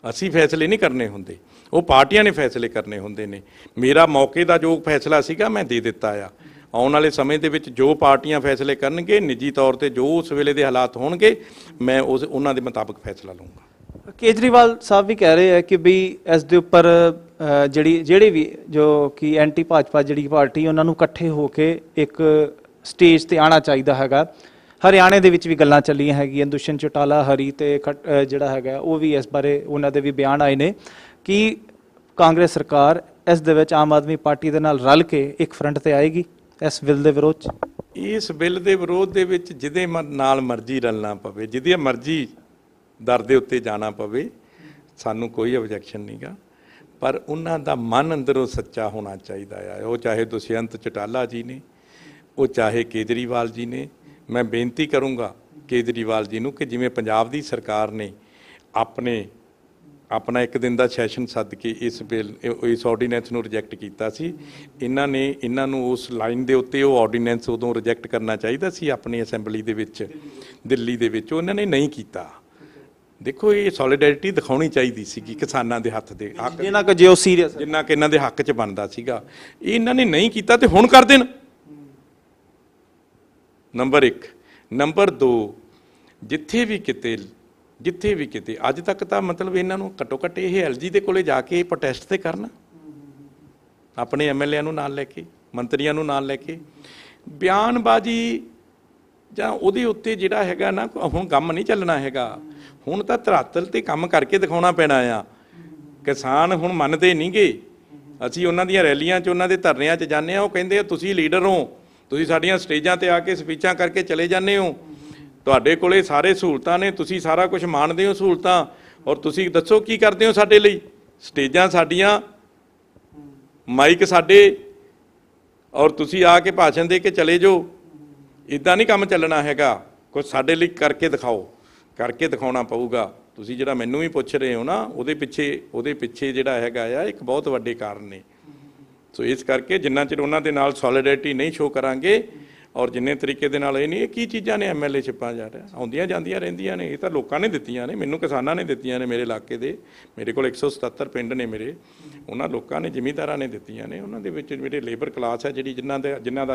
ਅਸੀਂ ਫੈਸਲੇ ਨਹੀਂ ਕਰਨੇ ਹੁੰਦੇ, ਉਹ ਪਾਰਟੀਆਂ ਨੇ ਫੈਸਲੇ ਕਰਨੇ ਹੁੰਦੇ ਨੇ। ਮੇਰਾ ਮੌਕੇ ਦਾ ਜੋ ਫੈਸਲਾ ਸੀਗਾ ਮੈਂ ਦੇ ਦਿੱਤਾ ਆ। ਆਉਣ ਵਾਲੇ ਸਮੇਂ ਦੇ ਵਿੱਚ ਜੋ ਪਾਰਟੀਆਂ ਫੈਸਲੇ ਕਰਨਗੇ, ਨਿੱਜੀ ਤੌਰ ਤੇ ਜੋ ਉਸ ਵੇਲੇ ਦੇ ਹਾਲਾਤ ਹੋਣਗੇ, ਮੈਂ ਉਹਨਾਂ ਦੇ ਮੁਤਾਬਕ ਫੈਸਲਾ ਲਵਾਂਗਾ। ਕੇਜਰੀਵਾਲ ਸਾਹਿਬ ਵੀ ਕਹਿ ਰਹੇ ਹੈ ਕਿ ਵੀ ਇਸ ਦੇ ਉੱਪਰ ਜਿਹੜੇ ਵੀ ਜੋ ਕਿ ਐਂਟੀ ਭਾਜਪਾ ਜਿਹੜੀ ਪਾਰਟੀ, ਉਹਨਾਂ ਨੂੰ ਇਕੱਠੇ ਹੋ ਕੇ ਇੱਕ ਸਟੇਜ ਤੇ ਆਉਣਾ ਚਾਹੀਦਾ ਹੈਗਾ। ਹਰਿਆਣੇ ਦੇ ਵਿੱਚ ਵੀ ਗੱਲਾਂ ਚੱਲੀਆਂ ਹੈਗੀਆਂ, ਦੁਸ਼ਯੰਤ ਚੌਟਾਲਾ, ਹਰੀ ਤੇ ਜਿਹੜਾ ਹੈਗਾ ਉਹ ਵੀ ਇਸ ਬਾਰੇ ਉਹਨਾਂ ਦੇ ਵੀ ਬਿਆਨ ਆਏ ਨੇ ਕਿ ਕਾਂਗਰਸ ਸਰਕਾਰ ਇਸ ਦੇ ਵਿੱਚ ਆਮ ਆਦਮੀ ਪਾਰਟੀ ਦੇ ਨਾਲ ਰਲ ਕੇ ਇੱਕ ਫਰੰਟ ਤੇ ਆਏਗੀ ਇਸ ਬਿੱਲ ਦੇ ਵਿਰੋਧ 'ਚ। ਇਸ ਬਿੱਲ ਦੇ ਵਿਰੋਧ ਦੇ ਵਿੱਚ ਜਿਹਦੇ ਨਾਲ ਮਰਜ਼ੀ ਰਲਣਾ ਪਵੇ, ਜਿਹਦੀ ਮਰਜ਼ੀ ਦਰ ਦੇ ਉੱਤੇ ਜਾਣਾ ਪਵੇ, ਸਾਨੂੰ ਕੋਈ ਆਬਜੈਕਸ਼ਨ ਨਹੀਂਗਾ, ਪਰ ਉਹਨਾਂ ਦਾ ਮਨ ਅੰਦਰੋਂ ਸੱਚਾ ਹੋਣਾ ਚਾਹੀਦਾ ਆ। ਉਹ ਚਾਹੇ ਦੁਸ਼ਯੰਤ ਚੌਟਾਲਾ ਜੀ ਨੇ, ਉਹ ਚਾਹੇ ਕੇਜਰੀਵਾਲ ਜੀ ਨੇ। ਮੈਂ ਬੇਨਤੀ ਕਰੂੰਗਾ ਕੇਜਰੀਵਾਲ ਜੀ ਨੂੰ ਕਿ ਜਿਵੇਂ ਪੰਜਾਬ ਦੀ ਸਰਕਾਰ ਨੇ ਆਪਣਾ ਇੱਕ ਦਿਨ ਦਾ ਸੈਸ਼ਨ ਸੱਦ ਕੇ ਇਸ ਆਰਡੀਨੈਂਸ ਨੂੰ ਰਿਜੈਕਟ ਕੀਤਾ ਸੀ, ਇਹਨਾਂ ਨੂੰ ਉਸ ਲਾਈਨ ਦੇ ਉੱਤੇ ਉਹ ਆਰਡੀਨੈਂਸ ਉਦੋਂ ਰਿਜੈਕਟ ਕਰਨਾ ਚਾਹੀਦਾ ਸੀ ਆਪਣੀ ਅਸੈਂਬਲੀ ਦੇ ਵਿੱਚ, ਦਿੱਲੀ ਦੇ ਵਿੱਚ। ਉਹਨਾਂ ਨੇ ਨਹੀਂ ਕੀਤਾ। ਦੇਖੋ, ਇਹ ਸੋਲੀਡੈਰਿਟੀ ਦਿਖਾਉਣੀ ਚਾਹੀਦੀ ਸੀਗੀ ਕਿਸਾਨਾਂ ਦੇ ਹੱਥ ਦੇ ਹੱਕ, ਜਿੰਨਾ ਕਿ ਜੇ ਉਹ ਸੀਰੀਅਸ, ਜਿੰਨਾ ਕਿ ਇਹਨਾਂ ਦੇ ਹੱਕ 'ਚ ਬਣਦਾ ਸੀਗਾ। ਇਹ ਇਹਨਾਂ ਨੇ ਨਹੀਂ ਕੀਤਾ ਤੇ ਹੁਣ ਕਰ ਦੇਣ। ਨੰਬਰ 1। ਨੰਬਰ 2, ਜਿੱਥੇ ਵੀ ਕਿਤੇ ਅੱਜ ਤੱਕ ਤਾਂ ਮਤਲਬ ਇਹਨਾਂ ਨੂੰ ਘੱਟੋ ਘੱਟ ਇਹ ਐਲਜੀ ਦੇ ਕੋਲੇ ਜਾ ਕੇ ਪ੍ਰੋਟੈਸਟ ਤੇ ਕਰਨ, ਆਪਣੇ ਐਮਐਲਏ ਨੂੰ ਨਾਲ ਲੈ ਕੇ, ਮੰਤਰੀਆਂ ਨੂੰ ਨਾਲ ਲੈ ਕੇ। ਬਿਆਨਬਾਜ਼ੀ ਜਾਂ ਉਹਦੇ ਉੱਤੇ ਜਿਹੜਾ ਹੈਗਾ ਨਾ, ਹੁਣ ਕੰਮ ਨਹੀਂ ਚੱਲਣਾ ਹੈਗਾ। ਹੁਣ ਤਾਂ ਧਰਾਤਲ ਤੇ ਕੰਮ ਕਰਕੇ ਦਿਖਾਉਣਾ ਪੈਣਾ ਆ। ਕਿਸਾਨ ਹੁਣ ਮੰਨਦੇ ਨਹੀਂ ਗੇ। ਅਸੀਂ ਉਹਨਾਂ ਦੀਆਂ ਰੈਲੀਆਂ 'ਚ, ਉਹਨਾਂ ਦੇ ਧਰਨਿਆਂ 'ਚ ਜਾਂਦੇ ਹਾਂ, ਉਹ ਕਹਿੰਦੇ ਆ ਤੁਸੀਂ ਲੀਡਰ ਹੋ, ਤੁਸੀਂ ਸਾਡੀਆਂ ਸਟੇਜਾਂ ਤੇ ਆ ਕੇ ਸਪੀਚਾਂ ਕਰਕੇ ਚਲੇ ਜਾਂਦੇ ਹੋ, ਤੁਹਾਡੇ ਕੋਲੇ ਸਾਰੇ ਸਹੂਲਤਾਂ ਨੇ, ਤੁਸੀਂ ਸਾਰਾ ਕੁਝ ਮਾਣਦੇ ਹੋ ਸਹੂਲਤਾਂ, ਔਰ ਤੁਸੀਂ ਦੱਸੋ ਕੀ ਕਰਦੇ ਹੋ ਸਾਡੇ ਲਈ? ਸਟੇਜਾਂ ਸਾਡੀਆਂ, ਮਾਈਕ ਸਾਡੇ, ਔਰ ਤੁਸੀਂ ਆ ਕੇ ਭਾਸ਼ਣ ਦੇ ਕੇ ਚਲੇ ਜਾਓ। ਇੱਦਾਂ ਨਹੀਂ ਕੰਮ ਚੱਲਣਾ ਹੈਗਾ। ਕੁਝ ਸਾਡੇ ਲਈ ਕਰਕੇ ਦਿਖਾਓ, ਕਰਕੇ ਦਿਖਾਉਣਾ ਪਊਗਾ। ਤੁਸੀਂ ਜਿਹੜਾ ਮੈਨੂੰ ਵੀ ਪੁੱਛ ਰਹੇ ਹੋ ਨਾ, ਉਹਦੇ ਪਿੱਛੇ ਜਿਹੜਾ ਹੈਗਾ ਆ ਇੱਕ ਬਹੁਤ ਵੱਡੇ ਕਾਰਨ ਨੇ। ਸੋ ਇਸ ਕਰਕੇ ਜਿੰਨਾ ਚਿਰ ਉਹਨਾਂ ਦੇ ਨਾਲ ਸੋਲੀਡੈਰਿਟੀ ਨਹੀਂ ਸ਼ੋਅ ਕਰਾਂਗੇ, ਔਰ ਜਿੰਨੇ ਤਰੀਕੇ ਦੇ ਨਾਲ ਇਹ ਨਹੀਂ, ਇਹ ਕੀ ਚੀਜ਼ਾਂ ਨੇ ਐਮਐਲਏ ਸ਼ਿਪਾਂ ਜਾ ਰਿਹਾ, ਆਉਂਦੀਆਂ ਜਾਂਦੀਆਂ ਰਹਿੰਦੀਆਂ ਨੇ। ਇਹ ਤਾਂ ਲੋਕਾਂ ਨੇ ਦਿੱਤੀਆਂ ਨੇ, ਮੈਨੂੰ ਕਿਸਾਨਾਂ ਨੇ ਦਿੱਤੀਆਂ ਨੇ। ਮੇਰੇ ਇਲਾਕੇ ਦੇ, ਮੇਰੇ ਕੋਲ 177 ਪਿੰਡ ਨੇ ਮੇਰੇ, ਉਹਨਾਂ ਲੋਕਾਂ ਨੇ, ਜ਼ਿਮੀਂਦਾਰਾਂ ਨੇ ਦਿੱਤੀਆਂ ਨੇ। ਉਹਨਾਂ ਦੇ ਵਿੱਚ ਜਿਹੜੇ ਲੇਬਰ ਕਲਾਸ ਹੈ, ਜਿਹੜੀ ਜਿਨ੍ਹਾਂ ਦਾ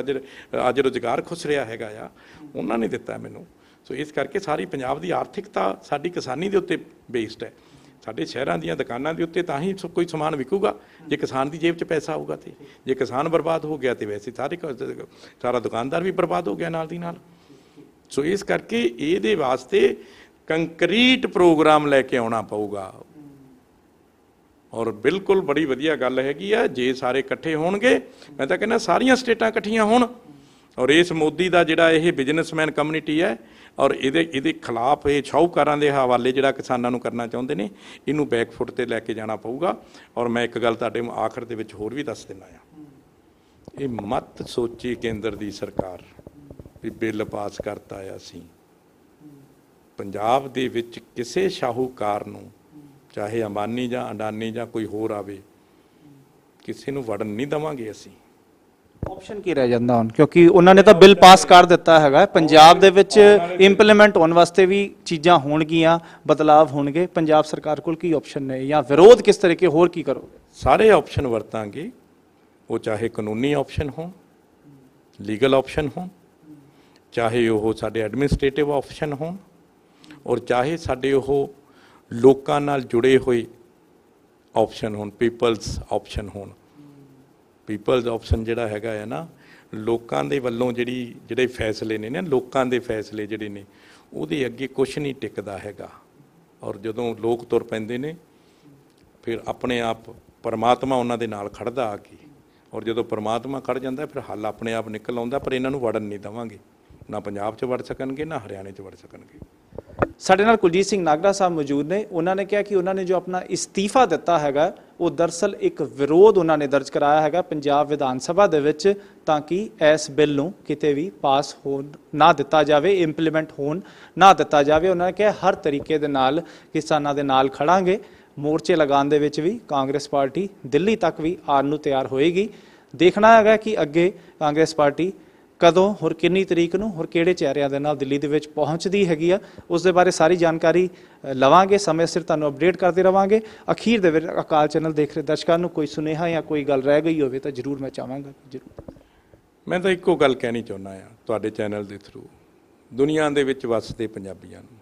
ਅੱਜ ਰੁਜ਼ਗਾਰ ਖੁੱਸ ਰਿਹਾ ਹੈਗਾ ਆ, ਉਹਨਾਂ ਨੇ ਦਿੱਤਾ ਮੈਨੂੰ। ਸੋ ਇਸ ਕਰਕੇ ਸਾਰੀ ਪੰਜਾਬ ਦੀ ਆਰਥਿਕਤਾ ਸਾਡੀ ਕਿਸਾਨੀ ਦੇ ਉੱਤੇ ਬੇਸਡ ਹੈ। ਸਾਡੇ ਸ਼ਹਿਰਾਂ ਦੀਆਂ ਦੁਕਾਨਾਂ ਦੇ ਉੱਤੇ ਤਾਂ ਹੀ ਕੋਈ ਸਮਾਨ ਵਿਕੂਗਾ ਜੇ ਕਿਸਾਨ ਦੀ ਜੇਬ 'ਚ ਪੈਸਾ ਆਊਗਾ। ਤੇ ਜੇ ਕਿਸਾਨ ਬਰਬਾਦ ਹੋ ਗਿਆ ਤੇ ਵੈਸੇ ਸਾਰਾ ਦੁਕਾਨਦਾਰ ਵੀ ਬਰਬਾਦ ਹੋ ਗਿਆ ਨਾਲ ਦੀ ਨਾਲ। ਸੋ ਇਸ ਕਰਕੇ ਇਹਦੇ ਵਾਸਤੇ ਕੰਕਰੀਟ ਪ੍ਰੋਗਰਾਮ ਲੈ ਕੇ ਆਉਣਾ ਪਊਗਾ। ਔਰ ਬਿਲਕੁਲ ਬੜੀ ਵਧੀਆ ਗੱਲ ਹੈਗੀ ਆ, ਜੇ ਸਾਰੇ ਇਕੱਠੇ ਹੋਣਗੇ, ਮੈਂ ਤਾਂ ਕਹਿੰਦਾ ਸਾਰੀਆਂ ਸਟੇਟਾਂ ਇਕੱਠੀਆਂ ਹੋਣ, ਔਰ ਇਸ ਮੋਦੀ ਦਾ ਜਿਹੜਾ ਇਹ ਬਿਜ਼ਨਸਮੈਨ ਕਮਿਊਨਿਟੀ ਹੈ, ਔਰ ਇਹਦੇ ਖਿਲਾਫ ਇਹ ਸ਼ਾਹੂਕਾਰਾਂ ਦੇ ਹਵਾਲੇ ਜਿਹੜਾ ਕਿਸਾਨਾਂ ਨੂੰ ਕਰਨਾ ਚਾਹੁੰਦੇ ਨੇ, ਇਹਨੂੰ ਬੈਕਫੁੱਟ ਤੇ ਲੈ ਕੇ ਜਾਣਾ ਪਊਗਾ। ਔਰ ਮੈਂ ਇੱਕ ਗੱਲ ਤੁਹਾਡੇ ਆਖਰ ਦੇ ਵਿੱਚ ਹੋਰ ਵੀ ਦੱਸ ਦਿੰਦਾ ਆ, ਇਹ ਮਤ ਸੋਚੀ ਕੇਂਦਰ ਦੀ ਸਰਕਾਰ ਵੀ ਬਿੱਲ ਪਾਸ ਕਰਤਾ ਆ, ਅਸੀਂ ਪੰਜਾਬ ਦੇ ਵਿੱਚ ਕਿਸੇ ਸ਼ਾਹੂਕਾਰ ਨੂੰ, ਚਾਹੇ ਅੰਬਾਨੀ ਜਾਂ ਅਡਾਨੀ ਜਾਂ ਕੋਈ ਹੋਰ ਆਵੇ, ਕਿਸੇ ਨੂੰ ਵੜਨ ਨਹੀਂ ਦੇਵਾਂਗੇ ਅਸੀਂ। ਆਪਸ਼ਨ ਕੀ ਰਹਿ ਜਾਂਦਾ ਹੁਣ, ਕਿਉਂਕਿ ਉਹਨਾਂ ਨੇ ਤਾਂ ਬਿੱਲ ਪਾਸ ਕਰ ਦਿੱਤਾ ਹੈਗਾ। ਪੰਜਾਬ ਦੇ ਵਿੱਚ ਇੰਪਲੀਮੈਂਟ ਹੋਣ ਵਾਸਤੇ ਵੀ ਚੀਜ਼ਾਂ ਹੋਣਗੀਆਂ, ਬਦਲਾਵ ਹੋਣਗੇ। ਪੰਜਾਬ ਸਰਕਾਰ ਕੋਲ ਕੀ ਆਪਸ਼ਨ ਨੇ, ਜਾਂ ਵਿਰੋਧ ਕਿਸ ਤਰੀਕੇ ਹੋਰ ਕੀ ਕਰੋਗੇ? ਸਾਰੇ ਆਪਸ਼ਨ ਵਰਤਾਂਗੇ, ਉਹ ਚਾਹੇ ਕਾਨੂੰਨੀ ਆਪਸ਼ਨ ਹੋਣ, ਲੀਗਲ ਆਪਸ਼ਨ ਹੋਣ, ਚਾਹੇ ਉਹ ਸਾਡੇ ਐਡਮਿਨਿਸਟ੍ਰੇਟਿਵ ਆਪਸ਼ਨ ਹੋਣ, ਔਰ ਚਾਹੇ ਸਾਡੇ ਉਹ ਲੋਕਾਂ ਨਾਲ ਜੁੜੇ ਹੋਏ ਆਪਸ਼ਨ ਹੋਣ, ਪੀਪਲਸ ਆਪਸ਼ਨ ਹੋਣ। ਪੀਪਲਸ ਆਪਸ਼ਨ ਜਿਹੜਾ ਹੈਗਾ ਹੈ ਨਾ, ਲੋਕਾਂ ਦੇ ਵੱਲੋਂ ਜਿਹੜੇ ਫੈਸਲੇ ਨੇ ਨਾ, ਲੋਕਾਂ ਦੇ ਫੈਸਲੇ ਜਿਹੜੇ ਨੇ, ਉਹਦੇ ਅੱਗੇ ਕੁਛ ਨਹੀਂ ਟਿਕਦਾ ਹੈਗਾ। ਔਰ ਜਦੋਂ ਲੋਕ ਤੁਰ ਪੈਂਦੇ ਨੇ, ਫਿਰ ਆਪਣੇ ਆਪ ਪਰਮਾਤਮਾ ਉਹਨਾਂ ਦੇ ਨਾਲ ਖੜਦਾ ਆ ਕੇ, ਔਰ ਜਦੋਂ ਪਰਮਾਤਮਾ ਖੜ ਜਾਂਦਾ ਫਿਰ ਹੱਲ ਆਪਣੇ ਆਪ ਨਿਕਲ ਆਉਂਦਾ। ਪਰ ਇਹਨਾਂ ਨੂੰ ਵੜਨ ਨਹੀਂ ਦੇਵਾਂਗੇ, ਨਾ ਪੰਜਾਬ 'ਚ ਵੜ ਸਕਣਗੇ, ਨਾ ਹਰਿਆਣੇ 'ਚ ਵੜ ਸਕਣਗੇ। ਸਾਡੇ ਨਾਲ ਕੁਲਜੀਤ ਸਿੰਘ ਨਾਗਰਾ ਸਾਹਿਬ ਮੌਜੂਦ ਨੇ। ਉਹਨਾਂ ਨੇ ਕਿਹਾ ਕਿ ਉਹਨਾਂ ਨੇ ਜੋ ਆਪਣਾ ਇਸਤੀਫਾ ਦਿੱਤਾ ਹੈਗਾ ਉਹ ਦਰਅਸਲ ਇੱਕ ਵਿਰੋਧ ਉਹਨਾਂ ਨੇ ਦਰਜ ਕਰਾਇਆ ਹੈਗਾ ਪੰਜਾਬ ਵਿਧਾਨ ਸਭਾ ਦੇ ਵਿੱਚ, ਤਾਂ ਕਿ ਇਸ ਬਿੱਲ ਨੂੰ ਕਿਤੇ ਵੀ ਪਾਸ ਹੋਣ ਨਾ ਦਿੱਤਾ ਜਾਵੇ, ਇੰਪਲੀਮੈਂਟ ਹੋਣ ਨਾ ਦਿੱਤਾ ਜਾਵੇ। ਉਹਨਾਂ ਨੇ ਕਿਹਾ ਹਰ ਤਰੀਕੇ ਦੇ ਨਾਲ ਕਿਸਾਨਾਂ ਦੇ ਨਾਲ ਖੜਾਂਗੇ, ਮੋਰਚੇ ਲਗਾਉਣ ਦੇ ਵਿੱਚ ਵੀ ਕਾਂਗਰਸ ਪਾਰਟੀ ਦਿੱਲੀ ਤੱਕ ਵੀ ਆਉਣ ਨੂੰ ਤਿਆਰ ਹੋਏਗੀ। ਦੇਖਣਾ ਹੈਗਾ ਕਿ ਅੱਗੇ ਕਾਂਗਰਸ ਪਾਰਟੀ ਕਦੋਂ ਹੋਰ ਕਿੰਨੀ ਤਰੀਕ ਨੂੰ ਹੋਰ ਕਿਹੜੇ ਚਿਹਰਿਆਂ ਦੇ ਨਾਲ ਦਿੱਲੀ ਦੇ ਵਿੱਚ ਪਹੁੰਚਦੀ ਹੈਗੀ ਆ, ਉਸ ਦੇ ਬਾਰੇ ਸਾਰੀ ਜਾਣਕਾਰੀ ਲਵਾਂਗੇ, ਸਮੇਂ ਸਿਰ ਤੁਹਾਨੂੰ ਅਪਡੇਟ ਕਰਦੇ ਰਵਾਂਗੇ। ਅਖੀਰ ਦੇ ਵਿੱਚ ਅਕਾਲ ਚੈਨਲ ਦੇਖ ਰਹੇ ਦਰਸ਼ਕਾਂ ਨੂੰ ਕੋਈ ਸੁਨੇਹਾ ਜਾਂ ਕੋਈ ਗੱਲ ਰਹਿ ਗਈ ਹੋਵੇ ਤਾਂ ਜ਼ਰੂਰ ਮੈਂ ਚਾਹਾਂਗਾ। ਜ਼ਰੂਰ ਮੈਂ ਤਾਂ ਇੱਕੋ ਗੱਲ ਕਹਿਣੀ ਚਾਹੁੰਦਾ ਆ ਤੁਹਾਡੇ ਚੈਨਲ ਦੇ ਥਰੂ ਦੁਨੀਆ ਦੇ ਵਿੱਚ ਵੱਸਦੇ ਪੰਜਾਬੀਆਂ ਨੂੰ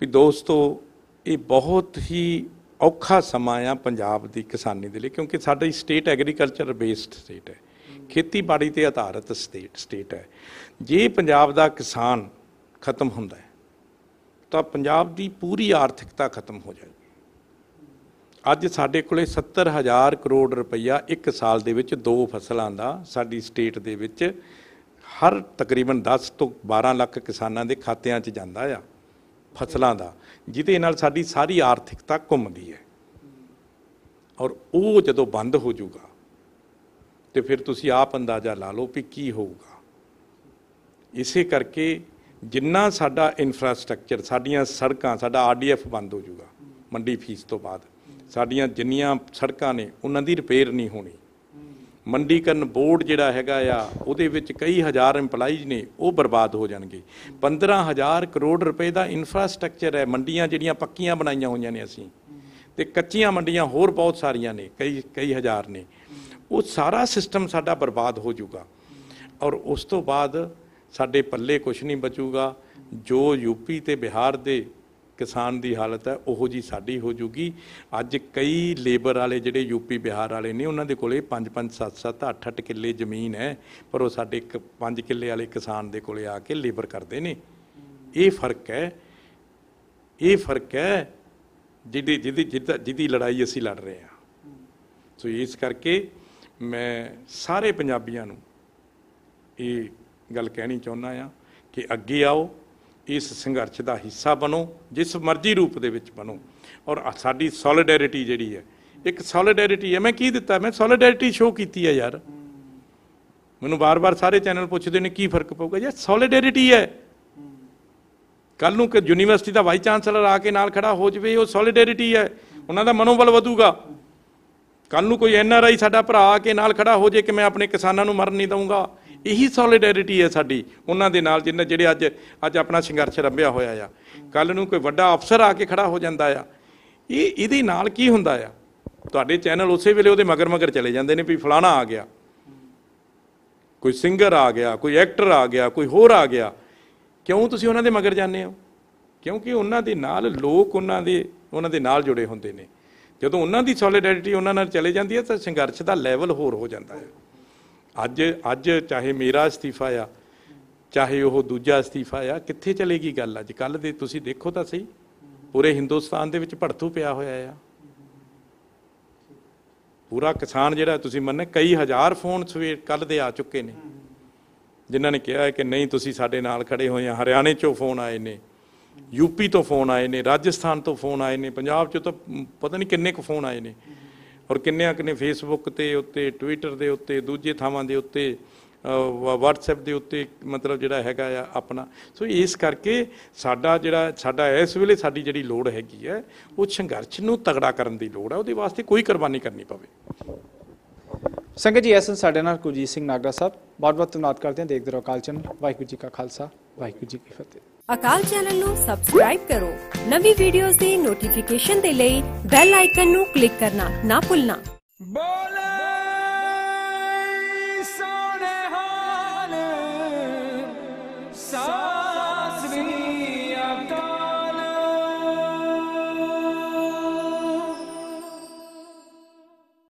ਵੀ ਦੋਸਤੋ, ਇਹ ਬਹੁਤ ਹੀ ਔਖਾ ਸਮਾਂ ਆ ਪੰਜਾਬ ਦੀ ਕਿਸਾਨੀ ਦੇ ਲਈ, ਕਿਉਂਕਿ ਸਾਡੀ ਸਟੇਟ ਐਗਰੀਕਲਚਰ ਬੇਸਡ ਸਟੇਟ ਹੈ, ਖੇਤੀਬਾੜੀ ਤੇ ਆਧਾਰਿਤ ਸਟੇਟ ਹੈ। ਜੇ ਪੰਜਾਬ ਦਾ ਕਿਸਾਨ ਖਤਮ ਹੁੰਦਾ ਹੈ ਤਾਂ ਪੰਜਾਬ ਦੀ ਪੂਰੀ ਆਰਥਿਕਤਾ ਖਤਮ ਹੋ ਜਾਏਗੀ। ਅੱਜ ਸਾਡੇ ਕੋਲੇ 70,000 ਕਰੋੜ ਰੁਪਈਆ ਇੱਕ ਸਾਲ ਦੇ ਵਿੱਚ 2 ਫਸਲਾਂ ਦਾ ਸਾਡੀ ਸਟੇਟ ਦੇ ਵਿੱਚ ਹਰ ਤਕਰੀਬਨ 10 ਤੋਂ 12 ਲੱਖ ਕਿਸਾਨਾਂ ਦੇ ਖਾਤਿਆਂ 'ਚ ਜਾਂਦਾ ਆ ਫਸਲਾਂ ਦਾ, ਜਿਹਦੇ ਨਾਲ ਸਾਡੀ ਸਾਰੀ ਆਰਥਿਕਤਾ ਘੁੰਮਦੀ ਹੈ। ਔਰ ਉਹ ਜਦੋਂ ਬੰਦ ਹੋ ਜਾਊਗਾ ਤੇ ਫਿਰ ਤੁਸੀਂ ਆਪ ਅੰਦਾਜ਼ਾ ਲਾ ਲਓ ਵੀ ਕੀ ਹੋਊਗਾ। ਇਸੇ ਕਰਕੇ ਜਿੰਨਾ ਸਾਡਾ ਇਨਫਰਾਸਟ੍ਰਕਚਰ, ਸਾਡੀਆਂ ਸੜਕਾਂ, ਸਾਡਾ RDF ਬੰਦ ਹੋ ਜਾਊਗਾ ਮੰਡੀ ਫੀਸ ਤੋਂ ਬਾਅਦ, ਸਾਡੀਆਂ ਜਿੰਨੀਆਂ ਸੜਕਾਂ ਨੇ ਉਹਨਾਂ ਦੀ ਰਿਪੇਅਰ ਨਹੀਂ ਹੋਣੀ। ਮੰਡੀਕਰਨ ਬੋਰਡ ਜਿਹੜਾ ਹੈਗਾ ਆ ਉਹਦੇ ਵਿੱਚ ਕਈ ਹਜ਼ਾਰ EMPLOYEES ਨੇ, ਉਹ ਬਰਬਾਦ ਹੋ ਜਾਣਗੇ। 15,000 ਕਰੋੜ ਰੁਪਏ ਦਾ ਇਨਫਰਾਸਟ੍ਰਕਚਰ ਹੈ। ਮੰਡੀਆਂ ਜਿਹੜੀਆਂ ਪੱਕੀਆਂ ਬਣਾਈਆਂ ਹੋਈਆਂ ਨੇ ਅਸੀਂ, ਤੇ ਕੱਚੀਆਂ ਮੰਡੀਆਂ ਹੋਰ ਬਹੁਤ ਸਾਰੀਆਂ ਨੇ, ਕਈ ਹਜ਼ਾਰ ਨੇ, ਉਹ ਸਾਰਾ ਸਿਸਟਮ ਸਾਡਾ ਬਰਬਾਦ ਹੋ ਜਾਊਗਾ। ਔਰ ਉਸ ਤੋਂ ਬਾਅਦ ਸਾਡੇ ਪੱਲੇ ਕੁਛ ਨਹੀਂ ਬਚੂਗਾ। ਜੋ UP ਤੇ ਬਿਹਾਰ ਦੇ ਕਿਸਾਨ ਦੀ ਹਾਲਤ ਹੈ ਉਹੋ ਜੀ ਸਾਡੀ ਹੋ ਜੂਗੀ। ਅੱਜ ਕਈ ਲੇਬਰ ਵਾਲੇ ਜਿਹੜੇ UP ਬਿਹਾਰ ਵਾਲੇ ਨੇ, ਉਹਨਾਂ ਦੇ ਕੋਲੇ 5-5, 7-7, 8-8 ਕਿੱਲੇ ਜ਼ਮੀਨ ਹੈ, ਪਰ ਉਹ ਸਾਡੇ 5 ਕਿੱਲੇ ਵਾਲੇ ਕਿਸਾਨ ਦੇ ਕੋਲੇ ਆ ਕੇ ਲੇਬਰ ਕਰਦੇ ਨੇ। ਇਹ ਫਰਕ ਹੈ, ਇਹ ਫਰਕ ਹੈ ਜਿਹਦੀ ਲੜਾਈ ਅਸੀਂ ਲੜ ਰਹੇ ਹਾਂ। ਸੋ ਇਸ ਕਰਕੇ ਮੈਂ ਸਾਰੇ ਪੰਜਾਬੀਆਂ ਨੂੰ ਇਹ ਗੱਲ ਕਹਿਣੀ ਚਾਹੁੰਦਾ ਹਾਂ ਕਿ ਅੱਗੇ ਆਓ, ਇਸ ਸੰਘਰਸ਼ ਦਾ ਹਿੱਸਾ ਬਣੋ, ਜਿਸ ਮਰਜ਼ੀ ਰੂਪ ਦੇ ਵਿੱਚ ਬਣੋ। ਔਰ ਸਾਡੀ ਸੋਲੀਡੈਰਿਟੀ ਜਿਹੜੀ ਹੈ, ਇੱਕ ਸੋਲੀਡੈਰਿਟੀ ਹੈ। ਮੈਂ ਕੀ ਦਿੱਤਾ? ਮੈਂ ਸੋਲੀਡੈਰਿਟੀ ਸ਼ੋਅ ਕੀਤੀ ਹੈ ਯਾਰ। ਮੈਨੂੰ ਵਾਰ-ਵਾਰ ਸਾਰੇ ਚੈਨਲ ਪੁੱਛਦੇ ਨੇ ਕੀ ਫਰਕ ਪਊਗਾ। ਯਾਰ ਸੋਲੀਡੈਰਿਟੀ ਹੈ। ਕੱਲ੍ਹ ਨੂੰ ਕਿ ਯੂਨੀਵਰਸਿਟੀ ਦਾ ਵਾਈਸ ਚਾਂਸਲਰ ਆ ਕੇ ਨਾਲ ਖੜਾ ਹੋ ਜਾਵੇ, ਉਹ ਸੋਲੀਡੈਰਿਟੀ ਹੈ। ਉਹਨਾਂ ਦਾ ਮਨੋਬਲ ਵਧੂਗਾ। ਕੱਲ੍ਹ ਨੂੰ ਕੋਈ NRI ਸਾਡਾ ਭਰਾ ਆ ਕੇ ਨਾਲ ਖੜਾ ਹੋ ਜਾਏ ਕਿ ਮੈਂ ਆਪਣੇ ਕਿਸਾਨਾਂ ਨੂੰ ਮਰਨ ਨਹੀਂ ਦਊਂਗਾ, ਇਹੀ ਸੋਲੀਡੈਰਿਟੀ ਹੈ ਸਾਡੀ ਉਹਨਾਂ ਦੇ ਨਾਲ, ਜਿਹੜੇ ਅੱਜ ਆਪਣਾ ਸੰਘਰਸ਼ ਰੰਭਿਆ ਹੋਇਆ ਆ। ਕੱਲ੍ਹ ਨੂੰ ਕੋਈ ਵੱਡਾ ਅਫਸਰ ਆ ਕੇ ਖੜਾ ਹੋ ਜਾਂਦਾ ਆ, ਇਹਦੇ ਨਾਲ ਕੀ ਹੁੰਦਾ ਆ? ਤੁਹਾਡੇ ਚੈਨਲ ਉਸੇ ਵੇਲੇ ਉਹਦੇ ਮਗਰ ਚਲੇ ਜਾਂਦੇ ਨੇ ਵੀ ਫਲਾਣਾ ਆ ਗਿਆ, ਕੋਈ ਸਿੰਗਰ ਆ ਗਿਆ, ਕੋਈ ਐਕਟਰ ਆ ਗਿਆ, ਕੋਈ ਹੋਰ ਆ ਗਿਆ। ਕਿਉਂ ਤੁਸੀਂ ਉਹਨਾਂ ਦੇ ਮਗਰ ਜਾਂਦੇ ਹੋ? ਕਿਉਂਕਿ ਉਹਨਾਂ ਦੇ ਨਾਲ ਲੋਕ ਉਹਨਾਂ ਦੇ ਨਾਲ ਜੁੜੇ ਹੁੰਦੇ ਨੇ। ਜਦੋਂ ਉਹਨਾਂ ਦੀ ਸੋਲੀਡੈਰਿਟੀ ਉਹਨਾਂ ਨਾਲ ਚਲੇ ਜਾਂਦੀ ਹੈ ਤਾਂ ਸੰਘਰਸ਼ ਦਾ ਲੈਵਲ ਹੋਰ ਹੋ ਜਾਂਦਾ ਹੈ। ਅੱਜ ਚਾਹੇ ਮੇਰਾ ਅਸਤੀਫਾ ਆ, ਚਾਹੇ ਉਹ ਦੂਜਾ ਅਸਤੀਫਾ ਆ, ਕਿੱਥੇ ਚਲੇਗੀ ਗੱਲ? ਅੱਜ ਕੱਲ੍ਹ ਦੇ ਤੁਸੀਂ ਦੇਖੋ ਤਾਂ ਸਹੀ, ਪੂਰੇ ਹਿੰਦੁਸਤਾਨ ਦੇ ਵਿੱਚ ਭੜਥੂ ਪਿਆ ਹੋਇਆ ਆ। ਪੂਰਾ ਕਿਸਾਨ ਜਿਹੜਾ, ਤੁਸੀਂ ਮੰਨੇ ਕਈ ਹਜ਼ਾਰ ਫੋਨ ਸਵੇਰ ਕੱਲ੍ਹ ਦੇ ਆ ਚੁੱਕੇ ਨੇ, ਜਿਨ੍ਹਾਂ ਨੇ ਕਿਹਾ ਹੈ ਕਿ ਨਹੀਂ ਤੁਸੀਂ ਸਾਡੇ ਨਾਲ ਖੜੇ ਹੋਏ ਆ। ਹਰਿਆਣੇ 'ਚੋਂ ਫੋਨ ਆਏ ਨੇ, UP ਤੋਂ ਫੋਨ ਆਏ ਨੇ, ਰਾਜਸਥਾਨ ਤੋਂ ਫੋਨ ਆਏ ਨੇ, ਪੰਜਾਬ 'ਚੋਂ ਤਾਂ ਪਤਾ ਨਹੀਂ ਕਿੰਨੇ ਕੁ ਫੋਨ ਆਏ ਨੇ। ਔਰ ਕਿੰਨੇ ਫੇਸਬੁੱਕ ਦੇ ਉੱਤੇ, ਟਵਿੱਟਰ ਦੇ ਉੱਤੇ, ਦੂਜੇ ਥਾਵਾਂ ਦੇ ਉੱਤੇ, WhatsApp ਦੇ ਉੱਤੇ, ਮਤਲਬ ਜਿਹੜਾ ਹੈਗਾ ਆ ਆਪਣਾ। ਸੋ ਇਸ ਕਰਕੇ ਸਾਡਾ ਇਸ ਵੇਲੇ ਸਾਡੀ ਜਿਹੜੀ ਲੋੜ ਹੈਗੀ ਹੈ, ਉਹ ਸੰਘਰਸ਼ ਨੂੰ ਤਗੜਾ ਕਰਨ ਦੀ ਲੋੜ ਹੈ। ਉਹਦੇ ਵਾਸਤੇ ਕੋਈ ਕੁਰਬਾਨੀ ਕਰਨੀ ਪਵੇ। ਸੰਗਤ ਜੀ, ਐਸਨ ਸਾਡੇ ਨਾਲ ਕੁਲਜੀਤ ਸਿੰਘ ਨਾਗਰਾ ਸਾਹਿਬ, ਬਹੁਤ ਬਹੁਤ ਧੰਨਵਾਦ ਕਰਦੇ ਹਾਂ। ਦੇਖਦੇ ਰਹੋ ਅਕਾਲ ਚੈਨਲ। ਵਾਹਿਗੁਰੂ ਜੀ ਕਾ ਖਾਲਸਾ, ਵਾਹਿਗੁਰੂ ਜੀ ਕੀ ਫਤਿਹ। ਅਕਾਲ ਚੈਨਲ ਨੂੰ ਸਬਸਕ੍ਰਾਈਬ ਕਰੋ। ਨਵੀਂ ਵੀਡੀਓਜ਼ ਦੀ ਨੋਟੀਫਿਕੇਸ਼ਨ ਦੇ ਲਈ ਬੈਲ ਆਈਕਨ ਨੂੰ ਕਲਿੱਕ ਕਰਨਾ ਨਾ ਭੁੱਲਣਾ।